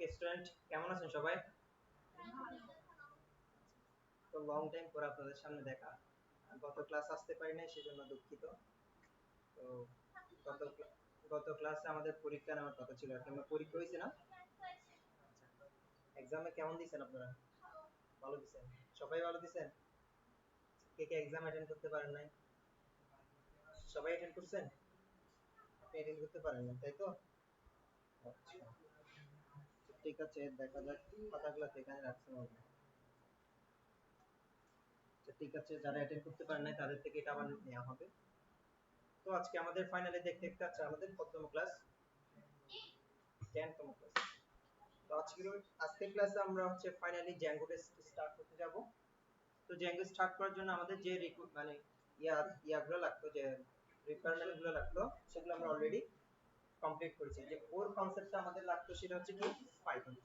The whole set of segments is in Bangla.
ওকে স্টুডেন্ট, কেমন আছেন সবাই? তো লং টাইম পর আপনাদের সামনে দেখা। গত ক্লাস আসতে পারি নাই, সেজন্য দুঃখিত। তো গত গত ক্লাসে আমাদের পরীক্ষা নেওয়ার কথা ছিল, আর কি। আমরা পরীক্ষা হয়েছে না? এক্সামে কেমন দিয়েছেন আপনারা? ভালো দিয়েছেন? সবাই ভালো দিয়েছেন? কে কে এক্সাম অ্যাটেন্ড করতে পারেন নাই? সবাই অ্যাটেন্ড করছেন? আপনি অ্যাটেন্ড করতে পারেন না, তাই তো? আচ্ছা, ঠিক আছে, দেখা যাক। খাতাগুলো তো এখানে রাখছেন হবে। আচ্ছা, ঠিক আছে, যারা অ্যাটেন্ড করতে পারেন নাই তাদের থেকে এটা আবার নেওয়া হবে। তো আজকে আমাদের ফাইনালে দেখতে দেখতে আছে আমাদের কততম ক্লাস? 10তম ক্লাস। তো আজকের ক্লাসে আমরা হচ্ছে ফাইনালি জ্যাঙ্গো টেস্ট স্টার্ট করতে যাব। তো জ্যাঙ্গো স্টার্ট করার জন্য আমাদের যে মানে ইয়াগুলো লাগতো, যে রিকোয়ারমেন্ট গুলো লাগতো, সেগুলো আমরা অলরেডি কমপ্লিট করেছি। যে কোর কনসেপ্টটা আমাদের লাগতো সেটা হচ্ছে কি? পাইথন।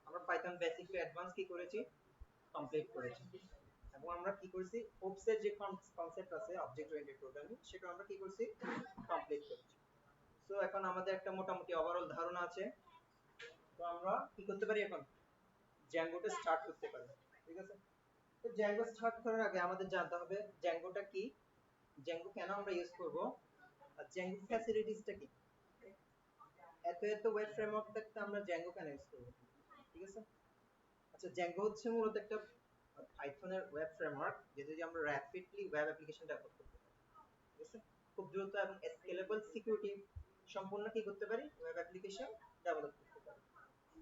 আমরা পাইথন বেসিক টু অ্যাডভান্স কি করেছি? কমপ্লিট করেছি। এবং আমরা কি করেছি? ওপস এর যে কনসেপ্ট আছে অবজেক্ট ওরিয়েন্টেড প্রোগ্রামিং, সেটা আমরা কি করেছি? কমপ্লিট করেছি। সো এখন আমাদের একটা মোটামুটি ওভারঅল ধারণা আছে। তো আমরা কি করতে পারি এখন? জ্যাঙ্গোটা স্টার্ট করতে পারি। ঠিক আছে? তো জ্যাঙ্গো স্টার্ট করার আগে আমাদের জানতে হবে জ্যাঙ্গোটা কি, জ্যাঙ্গো কেন আমরা ইউজ করব, আর জ্যাঙ্গো ফ্যাসিলিটিসটা কি। এত এত ওয়েব ফ্রেমওয়ার্ক থাকতে আমরা জ্যাঙ্গো কেন ইউজ করব? ঠিক আছে? আচ্ছা, জ্যাঙ্গো হচ্ছে মূলত একটা পাইথনের ওয়েব ফ্রেমওয়ার্ক, যেটা দিয়ে আমরা র‍্যাপিডলি ওয়েব অ্যাপ্লিকেশন ডেভেলপ করতে পারি। ঠিক আছে? খুব দ্রুত এবং স্কেলেবল সিকিউরিটি সম্পূর্ণ কি করতে পারি? ওয়েব অ্যাপ্লিকেশন ডেভেলপ করতে পারি।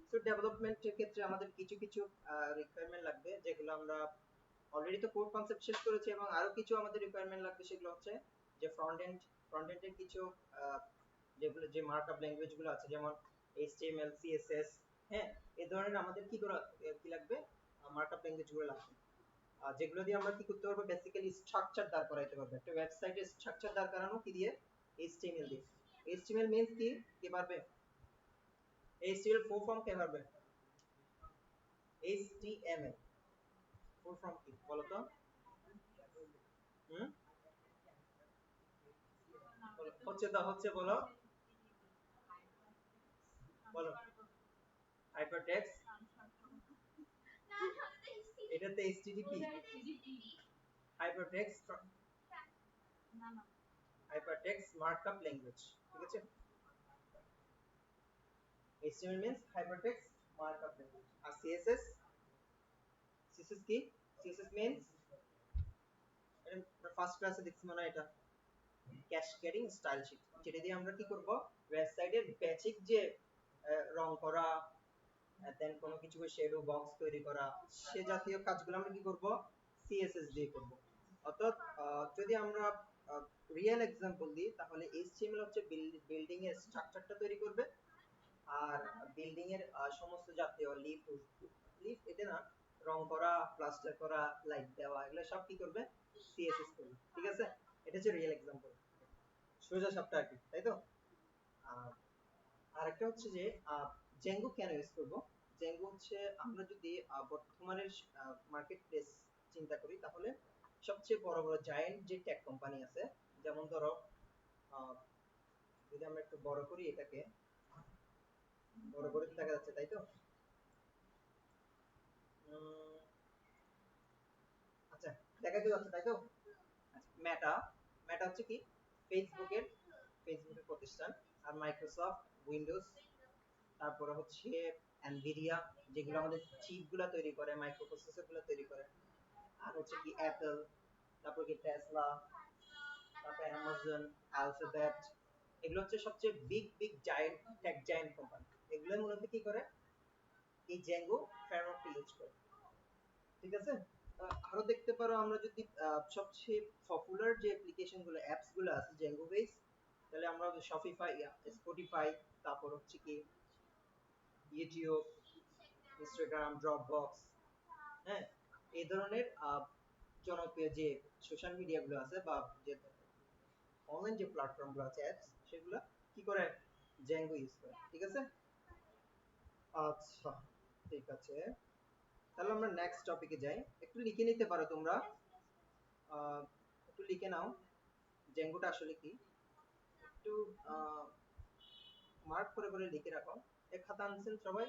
সো ডেভেলপমেন্টের ক্ষেত্রে আমাদের কিছু কিছু রিকোয়ারমেন্ট লাগবে, যেগুলো আমরা অলরেডি তো কোর কনসেপ্ট শেষ করেছি, এবং আরো কিছু আমাদের রিকোয়ারমেন্ট লাগবে। সেগুলো হচ্ছে যে ফ্রন্ট এন্ডের কিছু যেগুলো যে মার্কআপ ল্যাঙ্গুয়েজ গুলো আছে, যেমন HTML, CSS, হ্যাঁ, এই ধরনের আমাদের কি লাগবে? মার্কআপ ল্যাঙ্গুয়েজ গুলো লাগবে, যেগুলো দিয়ে আমরা কি করতে পারবো? বেসিক্যালি স্ট্রাকচার দাঁড় করাইতে পারবো। একটা ওয়েবসাইটের স্ট্রাকচার দাঁড় করানো কি দিয়ে? HTML দিয়ে। HTML মিন্স কি? কে পারবে? HTML ফুল ফর্ম কে পারবে? HTML ফুল ফর্ম কি বলো তো? হুম, হচ্ছে বলো বলো। হাইপারটেক্সট, এটাতে HTTP। Hypertext, hypertext markup language. ঠিক আছে? HTML means hypertext markup language. আর CSS কি? CSS means, এটা ফার্স্ট ক্লাসে দেখছি মনে হয়, এটা ক্যাসকেডিং স্টাইল শিট, যেটা দিয়ে আমরা কি করব? ওয়েবসাইটের বেসিক যে রং করা, দেন কোনো কিছু শ্যাডো বক্স তৈরি করা, সে জাতীয় কাজগুলো আমরা কি করব? CSS দিয়ে করব। অর্থাৎ যদি আমরা রিয়েল এক্সাম্পল দিই, তাহলে HTML হচ্ছে বিল্ডিং এর স্ট্রাকচারটা তৈরি করবে, আর বিল্ডিং এর সমস্ত জাতীয় লিফট, এটা না, রং করা, প্লাস্টার করা, লাইট দেওয়া, এগুলো সব কি করবে? CSS করবে। ঠিক আছে? এটা হচ্ছে রিয়েল এক্সাম্পল, সোজা সাপটা আর কি, তাই তো? আর একটা হচ্ছে যে জ্যাঙ্গো কেন ইউজ করব? জ্যাঙ্গো হচ্ছে, আমরা যদি বর্তমানের মার্কেট প্লেস চিন্তা করি, তাহলে সবচেয়ে বড় বড় জায়ান্ট যে টেক কোম্পানি আছে, যেমন ধরো যদি আমরা একটু বড় করি, এটাকে বড় করে দেখা যাচ্ছে, তাই তো? আচ্ছা, দেখা যাচ্ছে, তাই তো? মেটা, মেটা হচ্ছে কি? ফেসবুকের ফেসবুকের প্রতিষ্ঠান। আর মাইক্রোসফট, উইন্ডোজ, তারপরে হচ্ছে এনভিডিয়া, যেগুলো আমাদের চিপ গুলা তৈরি করে, মাইক্রো প্রসেসর গুলা তৈরি করে। আর হচ্ছে কি অ্যাপল, তারপর কি টেসলা, তারপর অ্যামাজন, অ্যালফাবেট, এগুলো হচ্ছে সবচেয়ে big big giant tech giant company. এগুলোর মূলত কি করে? এই জ্যাঙ্গো ফ্রেমওয়ার্কটা ইউজ করে। ঠিক আছে? আরো দেখতে পারো, আমরা যদি সবচেয়ে পপুলার যে অ্যাপ্লিকেশন গুলো, অ্যাপস গুলো আছে জ্যাঙ্গো বেস, তাহলে আমরা শপিফাই, স্পটিফাই, তারপর হচ্ছে কি ইউটিউব, ইনস্টাগ্রাম, ড্রপবক্স, হ্যাঁ, এই ধরনের জনপ্রিয় যে সোশ্যাল মিডিয়া গুলো আছে, বা যে অনলাইন যে প্ল্যাটফর্ম গুলো আছে, অ্যাপস, সেগুলো কি করে? জ্যাঙ্গো ইউজ করে। ঠিক আছে? আচ্ছা, ঠিক আছে, তাহলে আমরা নেক্সট টপিকে যাই। একটু লিখে নিতে পারো তোমরা, একটু লিখে নাও জ্যাঙ্গোটা আসলে কি, একটু মার্ক করে করে লিখে রাখো। এক খাতা আনছেন সবাই?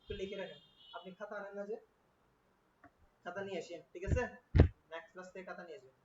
একটু লিখে রাখেন। আপনি খাতা আনেন না যে? খাতা নিয়ে আসেন, ঠিক আছে? নেক্সট ক্লাস থেকে খাতা নিয়ে আসবেন।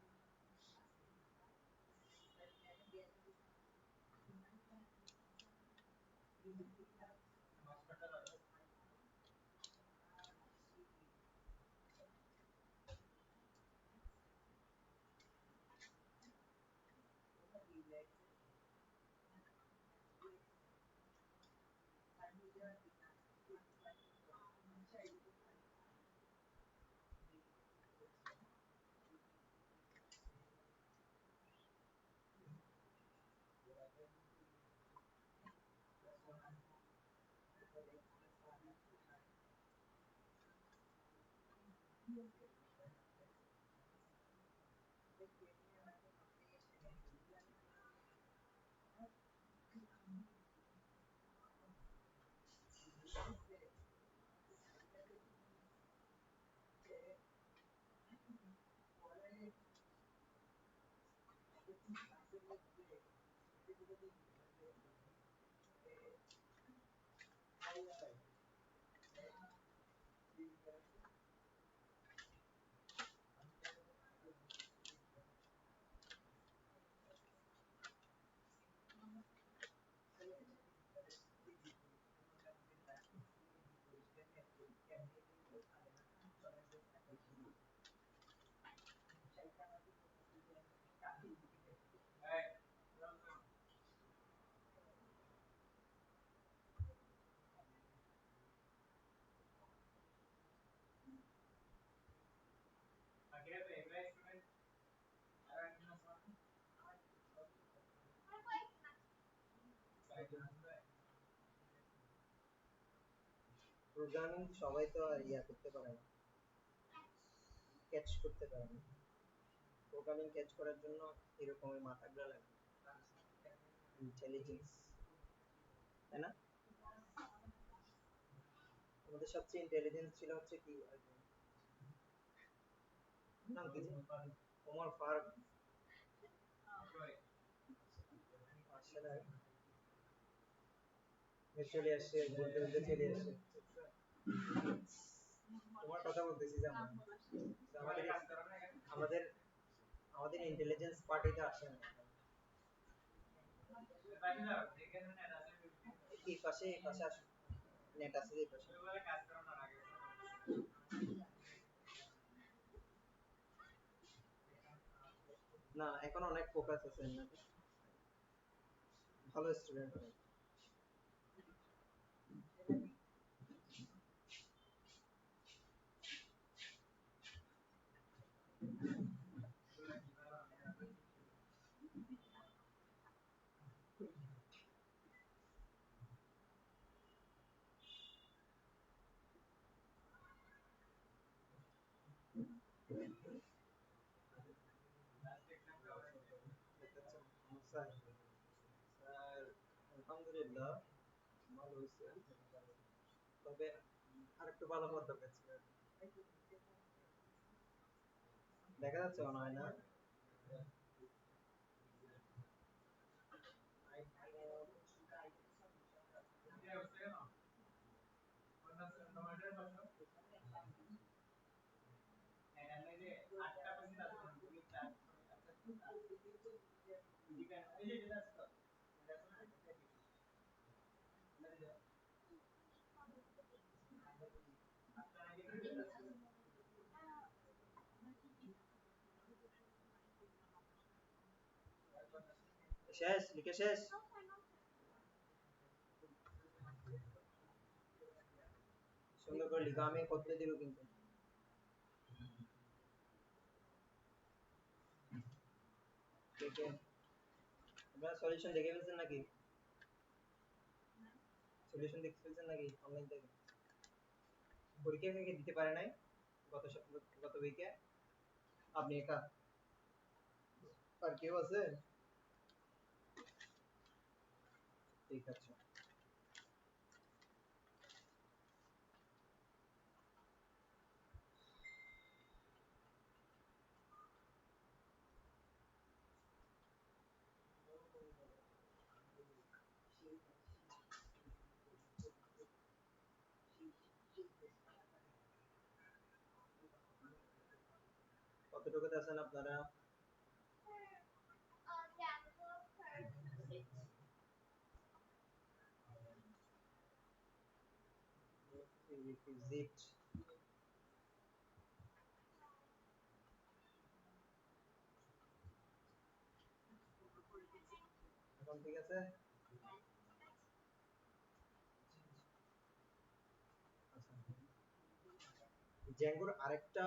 প্রোগ্রামিং সবাই তো আর ইয়া করতে পারে না, ক্যাচ করতে পারে না। প্রোগ্রামিং ক্যাচ করার জন্য এরকমের মাথাগুলো লাগে, ইন্টেলিজেন্স, তাই না? আমাদের সবচেয়ে ইন্টেলিজেন্স ছিল হচ্ছে কি, নাম কি ছিল? ওমর ফারুক। আসছে না, চলে আসছে, বলতে বলতে চলে আসছে। তোমার কথা বলতেছি যে আমরা, আমাদের আমাদের আমাদের ইন্টেলিজেন্স পার্টিতে আসে না। এই পাশে, এই পাশে আসো, নেট আছে এই পাশে। না, এখন অনেক ফোকাস আছে না, ভালো স্টুডেন্ট। স্যার, আলহামদুলিল্লাহ ভালো হয়েছে, তবে আরেকটু ভালো হওয়ার দরকার ছিল। দেখা যাচ্ছে মনে হয় না? শেষ, লিখে শেষ। সুন্দর করে লিখো, আমি করতে দিব কিন্তু। দেখে আপনারা সলিউশন দেখে ফেলছেন নাকি? সলিউশন দেখে ফেলছেন নাকি অনলাইন থেকে? পরীক্ষা থেকে দিতে পারে নাই গত উইকে? আপনি একা? আর কেউ আছে? ঠিক আছে। কতটুকুতে আছেন আপনারা? Requisite এখন ঠিক আছে? জ্যাঙ্গোর আরেকটা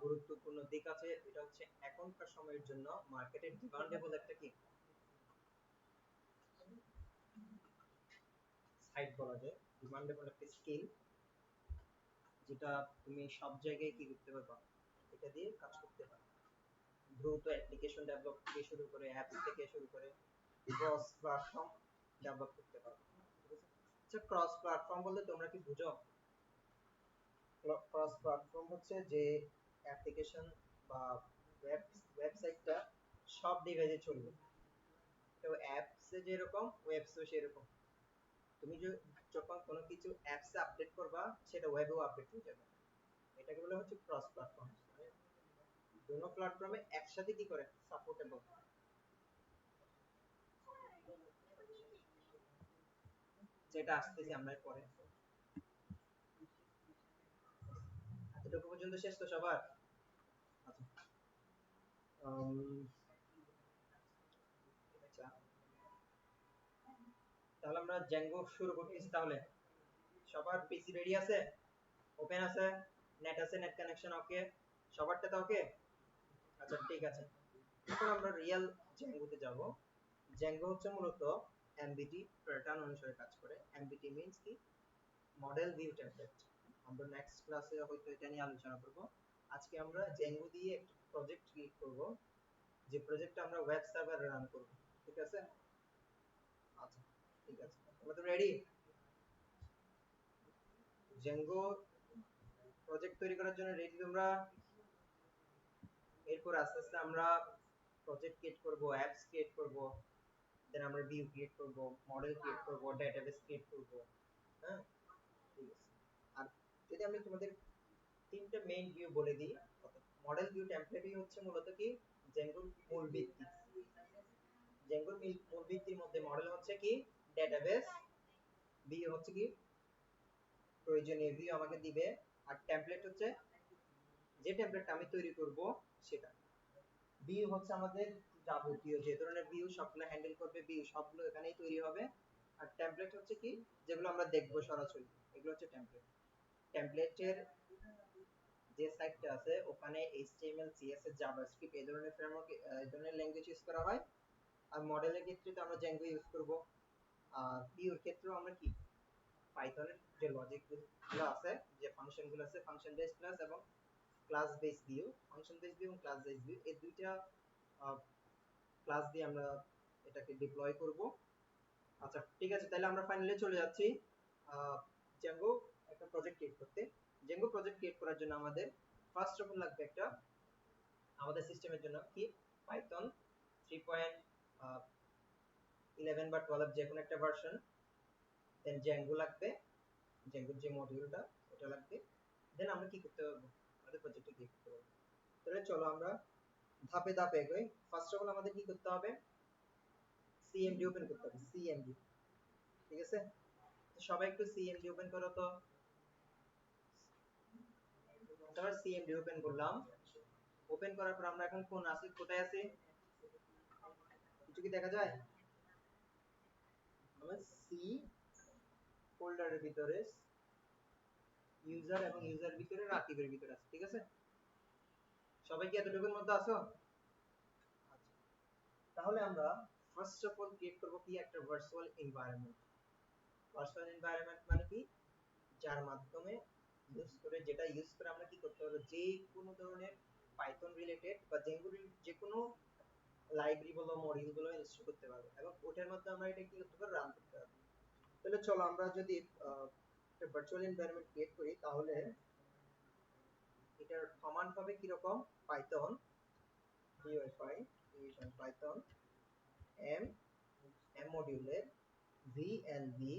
গুরুত্বপূর্ণ দিক আছে, এটা হচ্ছে এখনকার সময়ের জন্য মার্কেটে ডিমান্ডেবল একটা কি সাইট বলা যায়, ডিমান্ডেবল একটা স্কিল, যেটা তুমি সব জায়গায় কি করতে পারবা, এটা দিয়ে কাজ করতে পারো। দ্রুত অ্যাপ্লিকেশন ডেভেলপ থেকে শুরু করে অ্যাপস থেকে শুরু করে ক্রস প্ল্যাটফর্ম ডেভেলপ করতে পারো। ঠিক আছে? আচ্ছা, ক্রস প্ল্যাটফর্ম বলতে তোমরা কি বুঝো? ক্রস প্ল্যাটফর্ম হচ্ছে যে অ্যাপ্লিকেশন বা ওয়েবসাইটটা সব ডিভাইসে চলবে। তো অ্যাপসে যেরকম ওয়েবসও সেরকম। তুমি যখন কোনো কিছু অ্যাপসে আপডেট করবা, সেটা ওয়েবেও আপডেট হয়ে যাবে। এটাকে বলা হচ্ছে ক্রস প্ল্যাটফর্ম। দুটো প্ল্যাটফর্মে একসাথে কি করে সাপোর্টেবল। যেটা আসতেছি আমরা পরে। এতটুকু পর্যন্ত শেষ তো সবার? আচ্ছা, আচ্ছা, তাহলে আমরা জ্যাঙ্গো শুরু করতেছি তাহলে। সবার পিসি রেডি আছে? ওপেন আছে? নেট আছে? Net connection okay? সবারটা তো ওকে? আচ্ছা ঠিক আছে, এখন আমরা রিয়েল জ্যাঙ্গোতে যাব। জ্যাঙ্গো হচ্ছে মূলত এমবিটি প্যাটার্ন অনুসারে কাজ করে। এমবিটি মিন্স কি, মডেল ভিউ টেমপ্লেট। আমরা নেক্সট ক্লাসে হয়তো এটা নিয়ে আলোচনা করব। আজকে আমরা জ্যাঙ্গো দিয়ে একটা প্রজেক্ট ক্রিয়েট করব, যে প্রজেক্টটা আমরা ওয়েব সার্ভারে রান করব। ঠিক আছে? আচ্ছা ঠিক আছে, তোমরা তো রেডি? জ্যাঙ্গো প্রজেক্ট তৈরি করার জন্য রেডি তোমরা? এরপর আস্তে আস্তে আমরা প্রজেক্ট ক্রিয়েট করব, অ্যাপস ক্রিয়েট করব, দেন আমরা ভিউ ক্রিয়েট করব, মডেল ক্রিয়েট করব, ডেটাবেস ক্রিয়েট করব। হ্যাঁ, ঠিক আছে। আর যদি আমি তোমাদের তিনটা মেইন ভিউ বলে দিই, মডেল ভিউ টেমপ্লেটই হচ্ছে মূলত কি জ্যাঙ্গোর মূল ভিত্তি। জ্যাঙ্গোর মূল ভিত্তির মধ্যে মডেল হচ্ছে কি ডেটাবেস, ভিউ হচ্ছে কি প্রয়োজনীয় ভিউ আমাকে দিবে, আর টেমপ্লেট হচ্ছে যে টেমপ্লেটটা আমি তৈরি করব সেটা। ভিউ হচ্ছে আমাদের যাবতীয় যে ধরনের ভিউ সবগুলো হ্যান্ডেল করবে, ভিউ সবগুলো এখানেই তৈরি হবে। আর টেমপ্লেট হচ্ছে কি যেগুলো আমরা দেখবো সরাসরি, এগুলো হচ্ছে টেমপ্লেট। টেমপ্লেটের যে সাইটটা আছে ওখানে HTML CSS জাভাস্ক্রিপ্ট এই ধরনের ফ্রেমওয়ার্ক এই ধরনের ল্যাঙ্গুয়েজ ইউজ করা হয়। আর মডেলের ক্ষেত্রে তো আমরা জ্যাঙ্গো ইউজ করব। আর ভিউর ক্ষেত্রেও আমরা কি পাইথনের যে লজিক গুলো আছে, যে ফাংশন গুলো আছে, ফাংশন বেস ক্লাস এবং class base view, function base view এবং ক্লাস বেস ভিউ, এই দুইটা ক্লাস দিয়ে আমরা এটাকে ডিপ্লয় করব। আচ্ছা ঠিক আছে, তাহলে আমরা ফাইনালি চলে যাচ্ছি জ্যাঙ্গো একটা প্রজেক্ট ক্রিয়েট করতে। জ্যাঙ্গো প্রজেক্ট ক্রিয়েট করার জন্য আমাদের ফার্স্ট অফ অল লাগবে একটা, আমাদের সিস্টেমের জন্য কি পাইথন 3.11 বা 12 যে কোনো একটা ভার্সন, দেন জ্যাঙ্গো লাগবে, জ্যাঙ্গোর যে মডিউলটা ওটা লাগবে। দেন আমরা কি করতে পারবো, আমাদের প্রজেক্টে ক্রিয়েট করতে পারবো। তাহলে চলো আমরা ধাপে ধাপে এগোই। ফার্স্ট অফ অল আমাদের কি করতে হবে, সিএমডি ওপেন করতে হবে, সিএমডি। ঠিক আছে, সবাই একটু সিএমডি ওপেন করো তো। তারপর সিএমডি ওপেন করলাম। ওপেন করার পর আমরা এখন কোন আছি, কোথায় আছি, কিছু কি দেখা যায়? আমরা সি ফোল্ডারের ভিতরে ইউজার এবং ইউজার ভিতরে রাকিবের ভিতরে আছে। ঠিক আছে, সবাই কি এতটুকুর মধ্যে আছো? আচ্ছা, তাহলে আমরা ফার্স্ট অফ অল ক্রিয়েট করব কি একটা ভার্চুয়াল এনভায়রনমেন্ট। ভার্চুয়াল এনভায়রনমেন্ট মানে কি, যার মাধ্যমে যেটা ইউজ করে আমরা কি করতে পারবো, যে কোনো ধরনের পাইথন রিলেটেড বা জ্যাঙ্গো যে কোনো লাইব্রেরি বলো মডিউল গুলো ইনস্টল করতে পারবো, এবং ওটার মধ্যে আমরা এটা কি করতে পারবো, রান করতে পারবো। তাহলে চলো আমরা যদি একটা ভার্চুয়াল এনভায়রনমেন্ট ক্রিয়েট করি, তাহলে এটার কমান্ড হবে কি রকম, পাইথন ভিউএফআই পাইথন এম এম মডিউলের ভিএলভি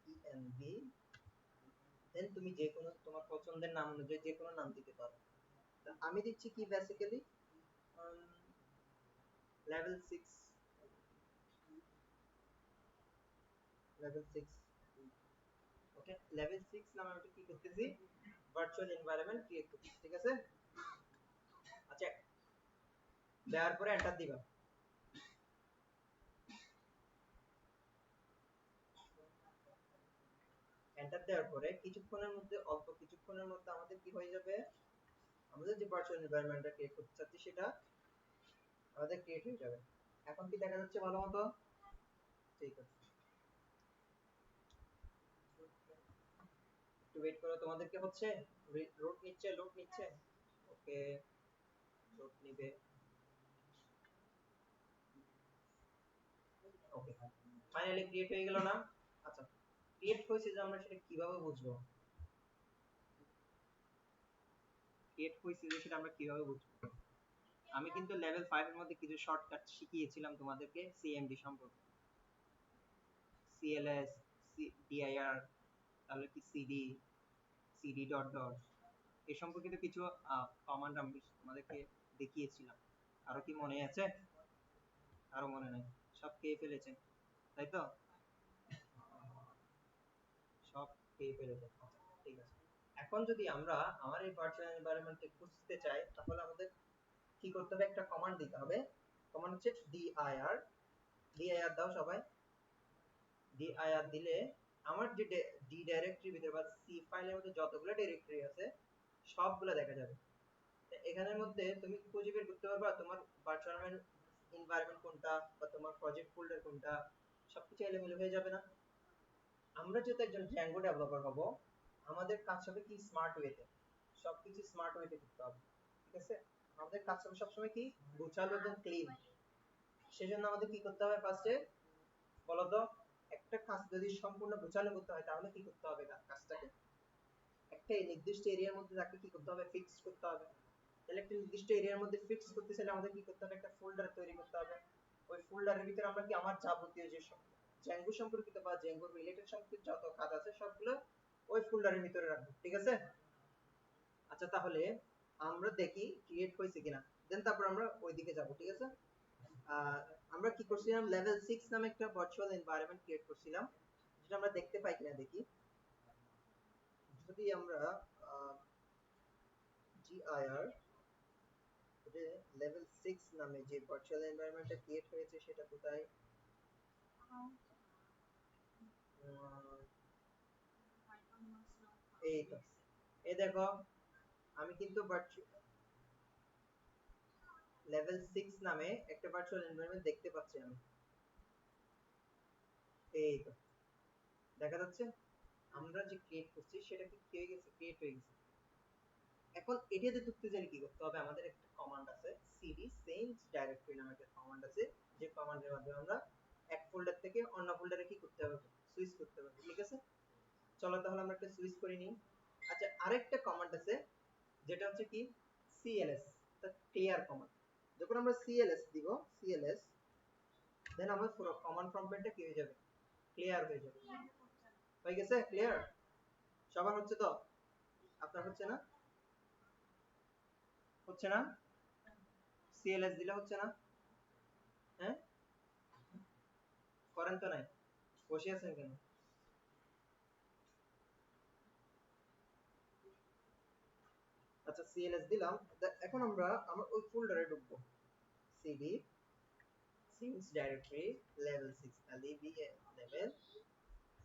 ভিএনভি, দেন তুমি যে কোনো তোমার পছন্দের নাম অনুযায়ী যে কোনো নাম দিতে পারো। আমি দিচ্ছি কি বেসিক্যালি লেভেল 6 লেভেল 6 ওকে লেভেল 6 নামে আমি কি করতেছি ভার্চুয়াল এনভায়রনমেন্ট ক্রিয়েট করতেছি ঠিক আছে আচ্ছা দেওয়ার পরে এন্টার দিবা এন্টার দেওয়ার পরে কিছুক্ষণের মধ্যে অল্প কিছুক্ষণের মধ্যে আমাদের কি হয়ে যাবে আমাদের যে ভার্চুয়াল এনভায়রনমেন্টটা ক্রিয়েট করতে চাচ্ছি সেটা আমাদের ক্রিয়েট হয়ে যাবে এখন কি দেখা যাচ্ছে ভালো মতো ঠিক আছে একটু ওয়েট করো তোমাদের কি হচ্ছে লোড নিচ্ছে ওকে লোড নিবে ওকে ফাইনালি ক্রিয়েট হয়ে গেল না আচ্ছা ক্রিয়েট হয়েছে যে আমরা সেটা কিভাবে বুঝবো ক্রিয়েট হয়েছে যে সেটা আমরা কিভাবে বুঝবো আমি কিন্তু লেভেল 5 এর মধ্যে কিছু শর্টকাট শিখিয়েছিলাম তোমাদেরকে সিএমডি সম্পর্কে সিএলএস ডিআইআর তাহলে কি সিডি সিডি ডট ডট এই সম্পর্কিত কিছু কমান্ড আমি তোমাদেরকে দেখিয়েছিলাম আরো কি মনে আছে আরো মনে নাই সব খেয়ে ফেলেছেন তাই তো সব খেয়ে ফেলেছেন ঠিক আছে এখন যদি আমরা আমার এই ভার্চুয়াল এনভায়রনমেন্টে খুঁজতে চাই তাহলে আমাদের কি করতে হবে একটা কমান্ড দিতে হবে কমান্ড হচ্ছে dir dir দাও সবাই dir দিলে আমার যে ডি ডাইরেক্টরি ভিতরে বা সি ফাইলের মধ্যে যতগুলো ডাইরেক্টরি আছে সবগুলো দেখা যাবে এখানের মধ্যে তুমি খুঁজে বের করতে পারবা তোমার ভার্চুয়াল এনভায়রনমেন্ট কোনটা বা তোমার প্রজেক্ট ফোল্ডার কোনটা সবকিছু এলোমেলো হয়ে যাবে না আমরা যেহেতু একজন জ্যাঙ্গো ডেভেলপার হব আমাদের কাজ হবে কি স্মার্ট ওয়েতে সবকিছু স্মার্ট ওয়েতে করতে হবে ঠিক আছে আমাদের কাজ হবে সবসময় কি গোছালো এবং ক্লিন সেজন্য আমাদের কি করতে হবে ফার্স্টে বলতো একটা কাজ যদি সম্পূর্ণ গোছালো করতে হয় তাহলে কি করতে হবে কাজটাকে একটা নির্দিষ্ট এরিয়ার মধ্যে তাকে কি করতে হবে ফিক্স করতে হবে তাহলে একটা নির্দিষ্ট এরিয়ার মধ্যে ফিক্স করতে চাইলে আমাদের কি করতে হবে একটা ফোল্ডার তৈরি করতে হবে ওই ফোল্ডারের ভিতরে আমরা কি আমার যাবতীয় যে সব জ্যাঙ্গো সম্পর্কিত বা জ্যাঙ্গো রিলেটেড সম্পর্কিত যত কাজ আছে সবগুলো ওই ফোল্ডারের ভিতরে রাখবো ঠিক আছে আচ্ছা তাহলে আমরা দেখি ক্রিয়েট হয়েছে কিনা দেন তারপর আমরা ওইদিকে যাব ঠিক আছে আমরা কি করছিলাম লেভেল 6 নামে একটা ভার্চুয়াল এনভায়রনমেন্ট ক্রিয়েট করছিলাম যেটা আমরা দেখতে পাই কিনা দেখি যদি আমরা gir লেভেল 6 নামে যে ভার্চুয়াল এনভায়রনমেন্টটা ক্রিয়েট হয়েছে সেটা কোথায় এই তো এই দেখো আমি কিন্তু লেভেল 6 নামে একটা ভার্চুয়াল এনভায়রনমেন্ট দেখতে পাচ্ছি আমি এই তো দেখা যাচ্ছে আমরা যে ক্রিয়েট করছি সেটা কি হয়ে গেছে ক্রিয়েট হয়ে গেছে এখন এটাতে ঢুকতে গেলে কি করতে হবে আমাদের একটা কমান্ড আছে cd change directory নামে একটা কমান্ড আছে যে কমান্ডের মাধ্যমে আমরা এক ফোল্ডার থেকে অন্য ফোল্ডারে কি করতে হবে সুইচ করতে হবে ঠিক আছে চলো তাহলে আমরা একটা সুইচ করে নিই আচ্ছা আরেকটা কমান্ড আছে যেটা হচ্ছে কি cls ক্লিয়ার কমান্ড যখন আমরা cls দিব cls দেন আমার পুরো কমান্ড প্রম্পটটা কি হয়ে যাবে ক্লিয়ার হয়ে যাবে হয়ে গেছে ক্লিয়ার সবার হচ্ছে তো আপনার হচ্ছে না হচ্ছে না cls দিলে হচ্ছে না হ্যাঁ করেন তো নাই বসে আছেন কেন আচ্ছা cls দিলাম এখন আমরা আমার ওই ফোল্ডারে ঢুকবো cd since directory level 6 lb level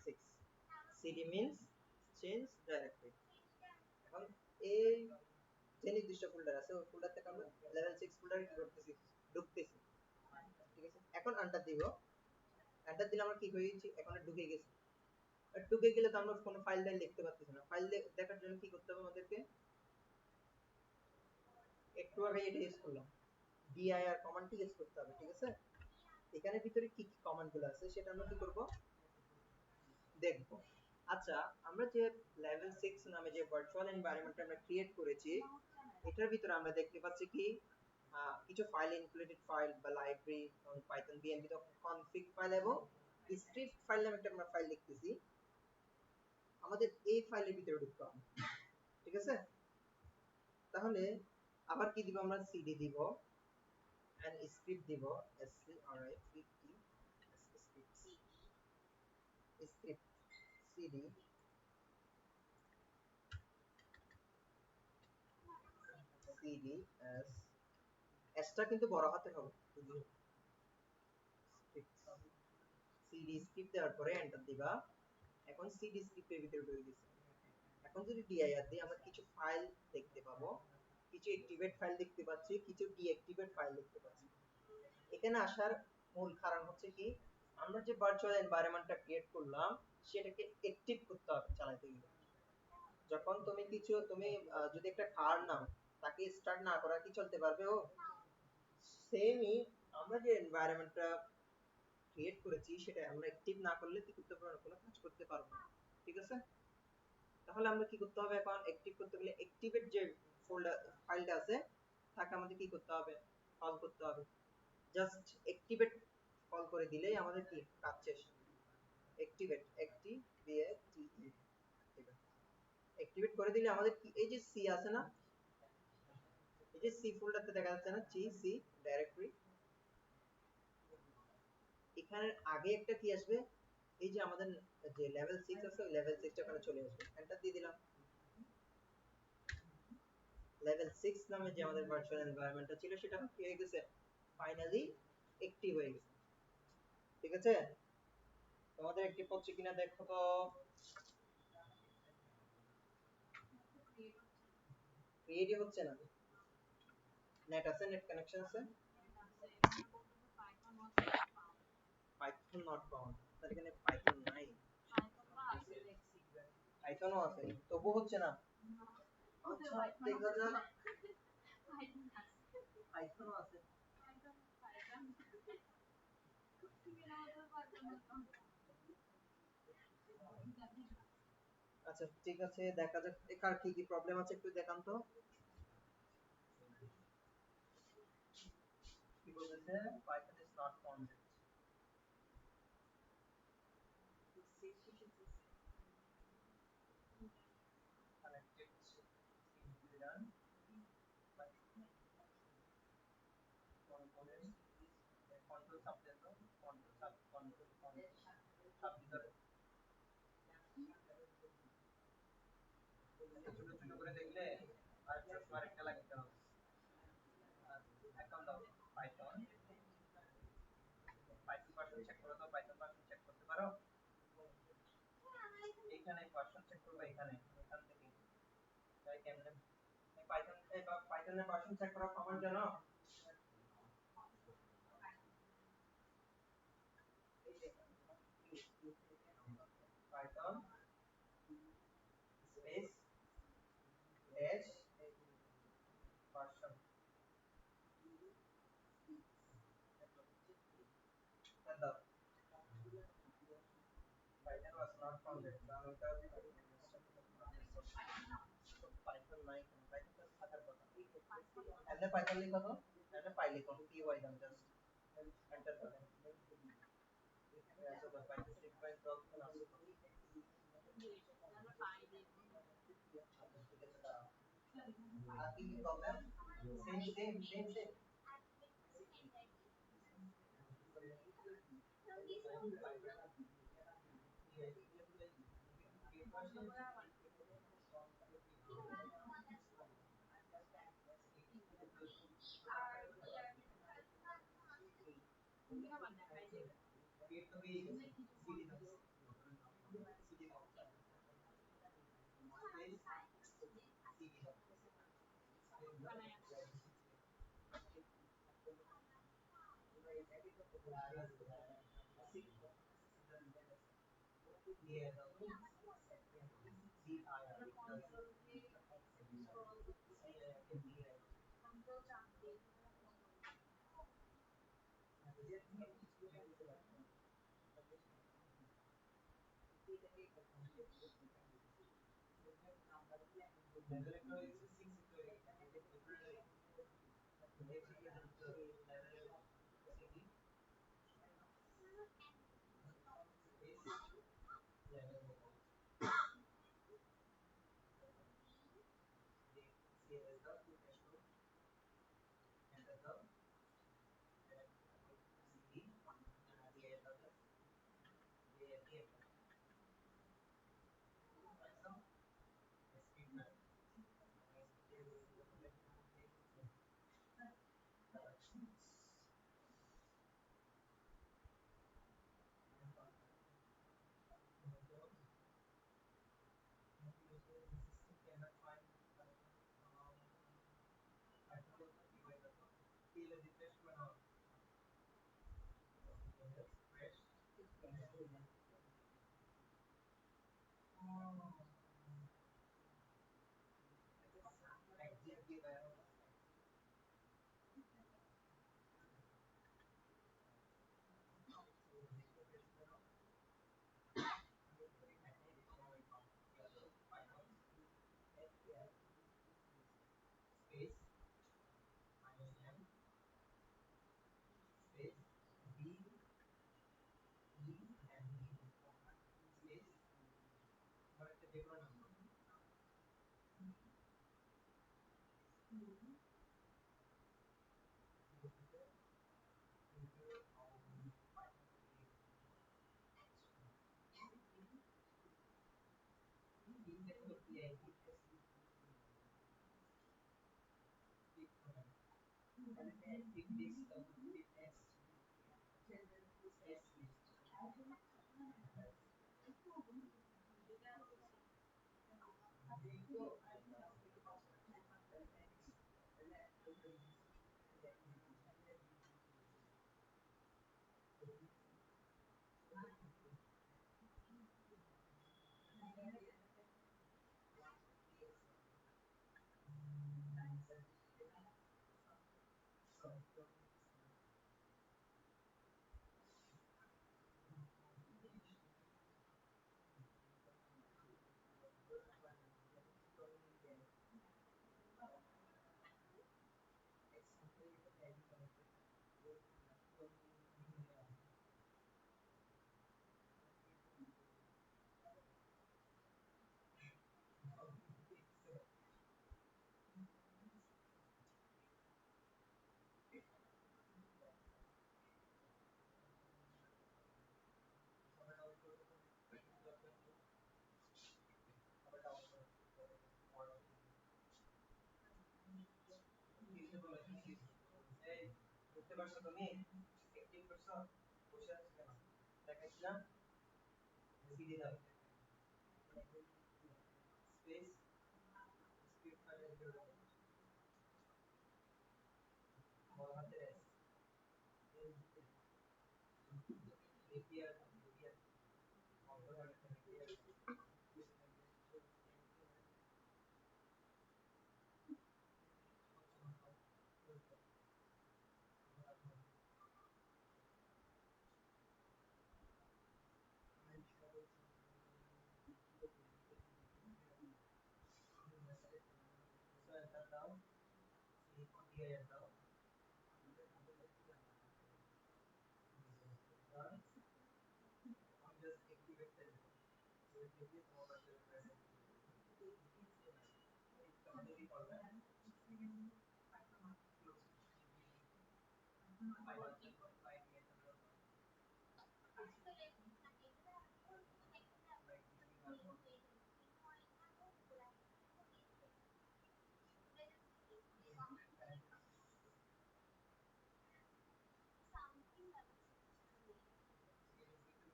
6 cd means change directory এখন এই যে নির্দিষ্ট ফোল্ডার আছে ওই ফোল্ডার থেকে আমরা লেভেল 6 ফোল্ডারে কি করতেছি ঢুকতেছি ঠিক আছে এখন এন্টার দিব এন্টার দিলে আমরা কি হয়েছি এখন ঢুকে গেছি আর ঢুকে গেলে তো আমরা কোনো ফাইল দেখতে পাচ্ছি না ফাইল দেখার জন্য কি করতে হবে আমাদেরকে একটু আগে এটা ইউজ করলাম dir কমান্ডটি ইউজ করতে হবে ঠিক আছে এখানে ভিতরে কি কি কমান্ড গুলো আছে সেটা আমরা কি করব দেখব আচ্ছা আমরা যে লেভেল 6 নামে যে ভার্চুয়াল এনভায়রনমেন্ট আমরা ক্রিয়েট করেছি এটার ভিতরে আমরা দেখতে পাচ্ছি কি কিছু ফাইল ইনক্লুডেড ফাইল বা library Python BNB config file এবং স্ক্রিপ্ট ফাইল নামে একটা আমরা ফাইল লিখতেছি আমাদের এই ফাইলের ভিতরে ঢুকতে হবে ঠিক আছে তাহলে আবার কি দিব আমরা সিডি দিব and script দিব script script cd cd s s টা কিন্তু বড় হাতের হবে সিডি স্ক্রিপ্ট দেওয়ার পরে এন্টার দিবা এখন সিডি স্ক্রিপ্টের ভিতরে ঢুকে গেছে এখন যদি dir দিই আমরা কিছু ফাইল দেখতে পাবো কিছু অ্যাক্টিভেট ফাইল দেখতে পাচ্ছি কিছু ডিঅ্যাক্টিভেট ফাইল দেখতে পাচ্ছি এখানে আসার মূল কারণ হচ্ছে কি আমরা যে ভার্চুয়াল এনভায়রনমেন্টটা ক্রিয়েট করলাম সেটাকে অ্যাক্টিভ করতে হবে চালাতে গেলে যখন যদি একটা কার নাও তাকে স্টার্ট না করা কি চলতে পারবে ও সেমই আমরা যে এনভায়রনমেন্টটা ক্রিয়েট করেছি সেটা আমরা অ্যাক্টিভ না করলে কি করতে পারবো কোনো কাজ করতে পারবো না ঠিক আছে তাহলে আমরা কি করতে হবে এখন অ্যাক্টিভ করতে গেলে অ্যাক্টিভেট যে ফোল্ডার ফাইলটা আছে তাকে আমাদের কি করতে হবে কল করতে হবে জাস্ট অ্যাক্টিভেট কল করে দিলেই আমাদের কি কাজ শেষ অ্যাক্টিভেট অ্যাক্টিভেট করে দিলে আমাদের কি এই যে সি আছে না এই যে সি ফোল্ডারতে দেখা যাচ্ছে না সি ডাইরেক্টরি এখানে আগে একটা কি আসবে এই যে আমাদের যে লেভেল 6 আছে ওই লেভেল 6 টা ওখানে চলে আসবে এন্টার দিয়ে দিলাম লেভেল 6 নামে যে আমাদের ভার্চুয়াল এনভায়রনমেন্টটা ছিল সেটা কি হয়ে গেছে ফাইনালি অ্যাক্টিভ হয়ে গেছে ঠিক আছে তোমাদের অ্যাক্টিভ হচ্ছে কিনা দেখো তো ক্রিয়েটই হচ্ছে না নেট আছে নেট কানেকশন আছে পাইথন নট ফাউন্ড তার এখানে পাইথন নাই পাইথনও আছে তবু হচ্ছে না আচ্ছা দেখা যাক পাইথনও আছে আচ্ছা ঠিক আছে দেখা যাক একার কি কি প্রবলেম আছে একটু দেখান তো কি বলতেছে Python is not found connected run component control sub দেন তো control sub sub ভিতরে ছোট ছোট করে দেখলে আর চশমা একটা লাগাতে হবে এখন দাও পাইথন পাইথন ভার্সন চেক করো তো পাইথন ভার্সন চেক করতে পারো এখানে ভার্সন চেক করবে এখানে এখান থেকে তাই কেমনে পাইথন পাইথনের ভার্সন চেক করা কমান্ড জানো পাইথন স্পেস ড্যাশ ভার্সন দাও পাইথন was not founded কারণ এটা পাইথন নাই পাইথন তো থাকার কথা এমনি পাইথন লিখো তো এটা ফাইল লিখো পি ওয়াই দাও জাস্ট এন্টার করেন আচ্ছা পাইথন 6.12 কোন আছে আর কি প্রবলেম সেম বুঝতে পারছো তুমি অ্যাক্টিভ করছো বসে আছো কেন দেখাইছিলাম সিডি দাও স্পেস স্ক্রিপ্ট ফাইলের জন্য বড় হাতের এস এপিআর এপিআর বন্ধ করে এপিআর সো এন্টার দাও এপিআর দাও আমি জাস্ট অ্যাক্টিভেট করে দেব দেখি তোমার কাছে কমপ্লিট করবে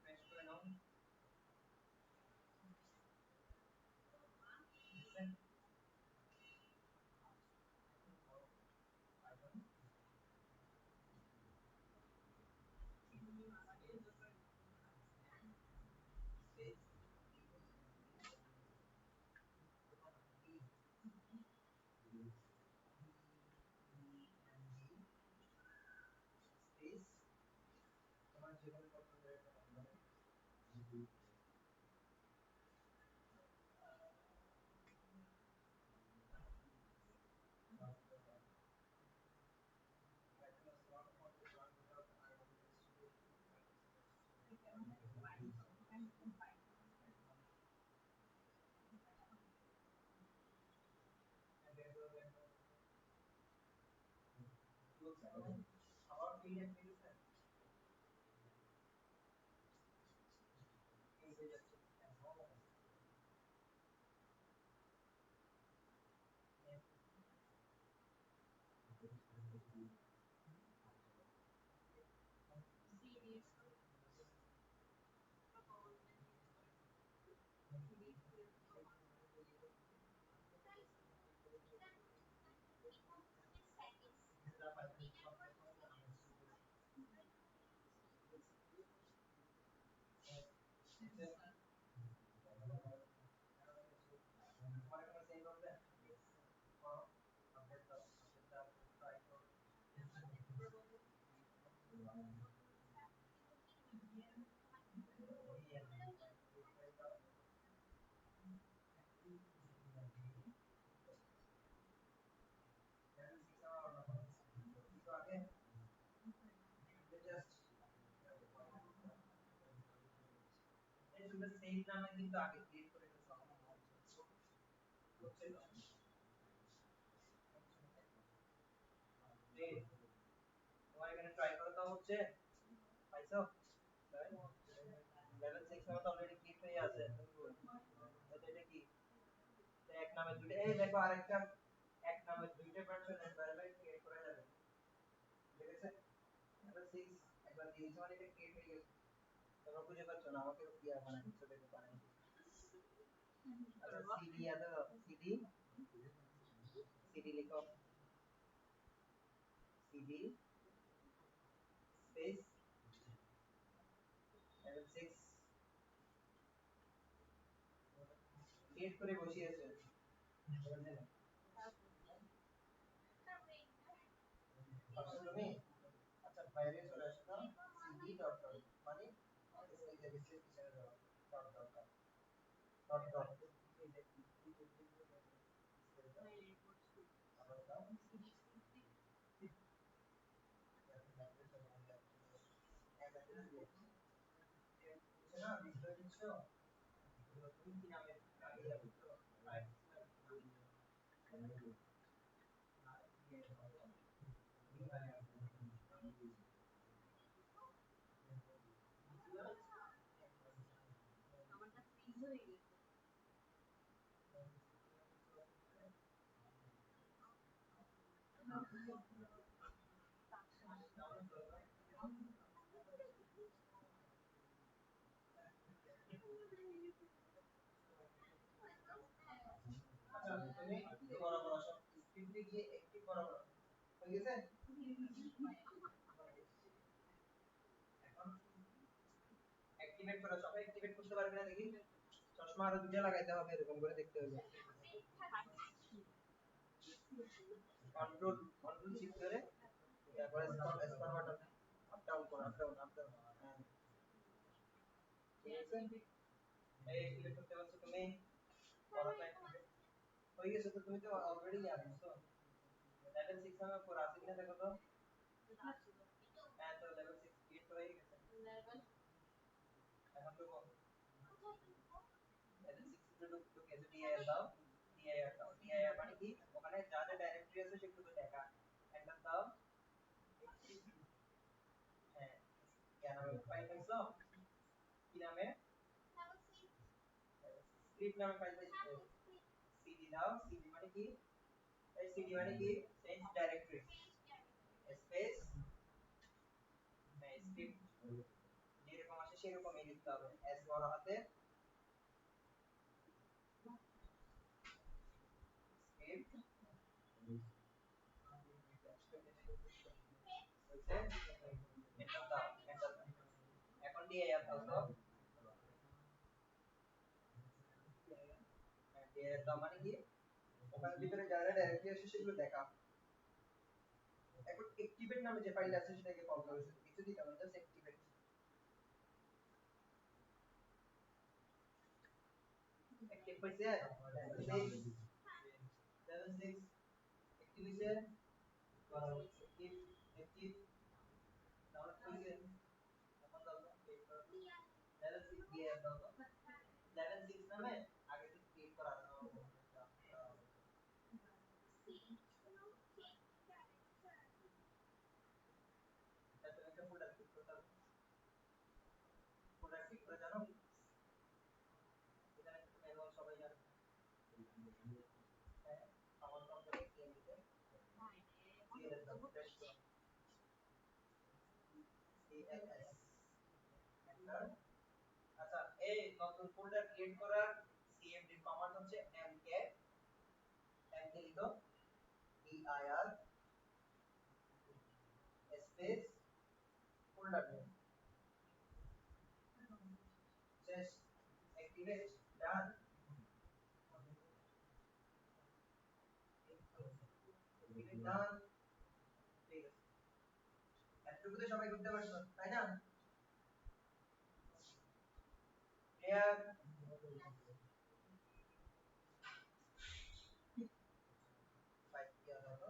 ফ্রেশ করে নাও স্পেস তোমার যেখানে পছন্দের একটা নাম্বার আবার ফিল্ড সেম নামে কিন্তু আগে ক্রিয়েট করে ফেলছো হচ্ছে তো তোমার এখানে ট্রাই করে দাও হচ্ছে পাইছো লেভেল 6 নামে তো অলরেডি ক্লিক হয়ে আছে এটা কি এক নামে দুটো এই দেখো আরেকটা এক নামে দুইটা পার্সন ভ্যারিয়েবল ক্রিয়েট করা যাবে ঠিক আছে লেভেল 6 একবার দিয়ে দিছো মানে এটা ক্রিয়েট হয়ে গেছে তোমরা বুঝে পাচ্ছ না আমাকে কি আর বানাই দিচ্ছ দেখো বানাই আচ্ছা সিডি আদা সিডি সিডি লিখো সিডি স্পেস লেভেল 6 ক্রিয়েট করে বসিয়েছে তুমি আচ্ছা বাইরে চলে আসলাম সিডি ডট ডট মানে এই যে রিসেট পিছনে দাও ডট ডট ডট ডট আবার দাও না ডিসপ্লে দিচ্ছ তুমি কি নামে আগে যাবে তো আচ্ছা তুমি বরাবর আসো স্ক্রিপ্টে গিয়ে একটি বরাবর হয়ে গেছে এখন অ্যাক্টিভেট করো সবাই অ্যাক্টিভেট করতে পারবে না দেখি চশমা আরো দুটো লাগাইতে হবে এরকম করে দেখতে হবে কন্ট্রোল কন্ট্রোল শিফট ধরে তারপরে স্পার বাটন আপ ডাউন করো আপ ডাউন আপ ডাউন হ্যাঁ ঠিক আছে এই অ্যাক্টিভেট করতে পারছো তুমি পড়াটা অ্যাক্টিভেট হয়ে গেছে তো তুমি তো অলরেডি জানো তো লেভেল 6 এর উপর আছে কিনা দেখো তো হ্যাঁ তো লেভেল 6 ক্রিয়েট করে গেছে এখন তো লেভেল 6 এর ঢুকে ডিআইআর দাও ডিআইআর মানে কি ওখানে যা যা ডাইরেক্টরি আছে সেগুলো দেখা এন্টার দাও হ্যাঁ কেন ফাইল পাইছো কি নামে স্ক্রিপ্ট নামে ফাইল পাইছো সিডি দাও সিডি মানে কি এই সিডি মানে কি চেঞ্জ ডাইরেক্টরি স্পেস স্ক্রিপ্ট যেরকম আসে সেরকমই লিখতে হবে এস বড় হাতে স্ক্রিপ্ট এন্টার দাও এন্টার দাও এখন দিয়ে দাও তো দিয়ে দাও মানে কি ওখানে ভিতরে যারা ডাইরেক্টলি আসে সেগুলো দেখা এখন অ্যাক্টিভেট নামে যে ফাইল আছে সেটাকে কল করো কিছু দিতে হবে জাস্ট অ্যাক্টিভেট অ্যাক্টিভ হইছে লেভেল 6 অ্যাক্টিভ হইছে অ্যাক্টিভ অ্যাক্টিভ ডাউনলোড হইছে এখন দাও লেভেল 6 দিয়ে দাও তো লেভেল 6 নামে আগে থেকে ক্রিয়েট করা আছে এটা তুমি একটা ফোল্ডার ক্রিয়েট করতে হবে ফোল্ডার ক্রিয়েট করে জানো ELS এন্টার। আচ্ছা, এই নতুন ফোল্ডার ক্রিয়েট করার সিএমডি কমান্ড হচ্ছে mk mk লিখো dir স্পেস ফোল্ডার নেম শেষ অ্যাক্টিভেট ডান অ্যাক্টিভেট ডান। ঠিক আছে, এতটুকু তো সবাই করতে পারছো তাই না? ক্লিয়ার? ফাইল ক্লিয়ার হলো,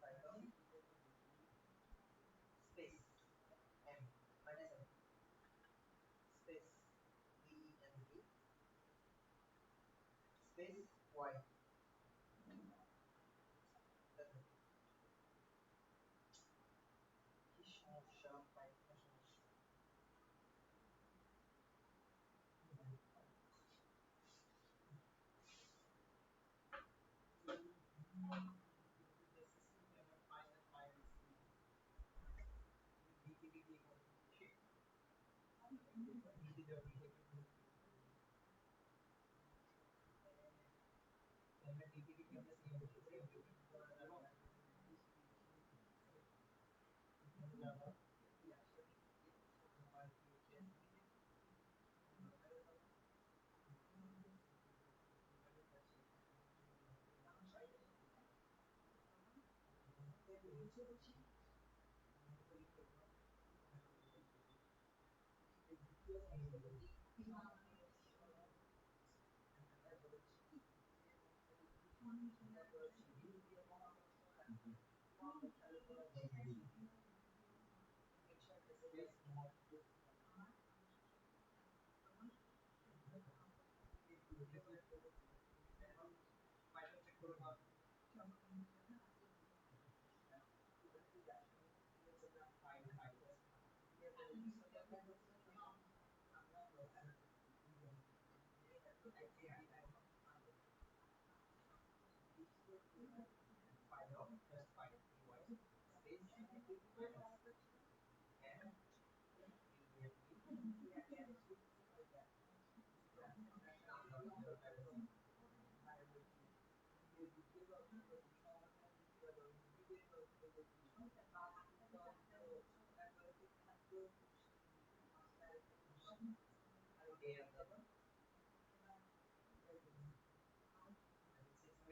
file space m minus m space dent space y। কি সমস্যা, ফাইলটা সমস্যা।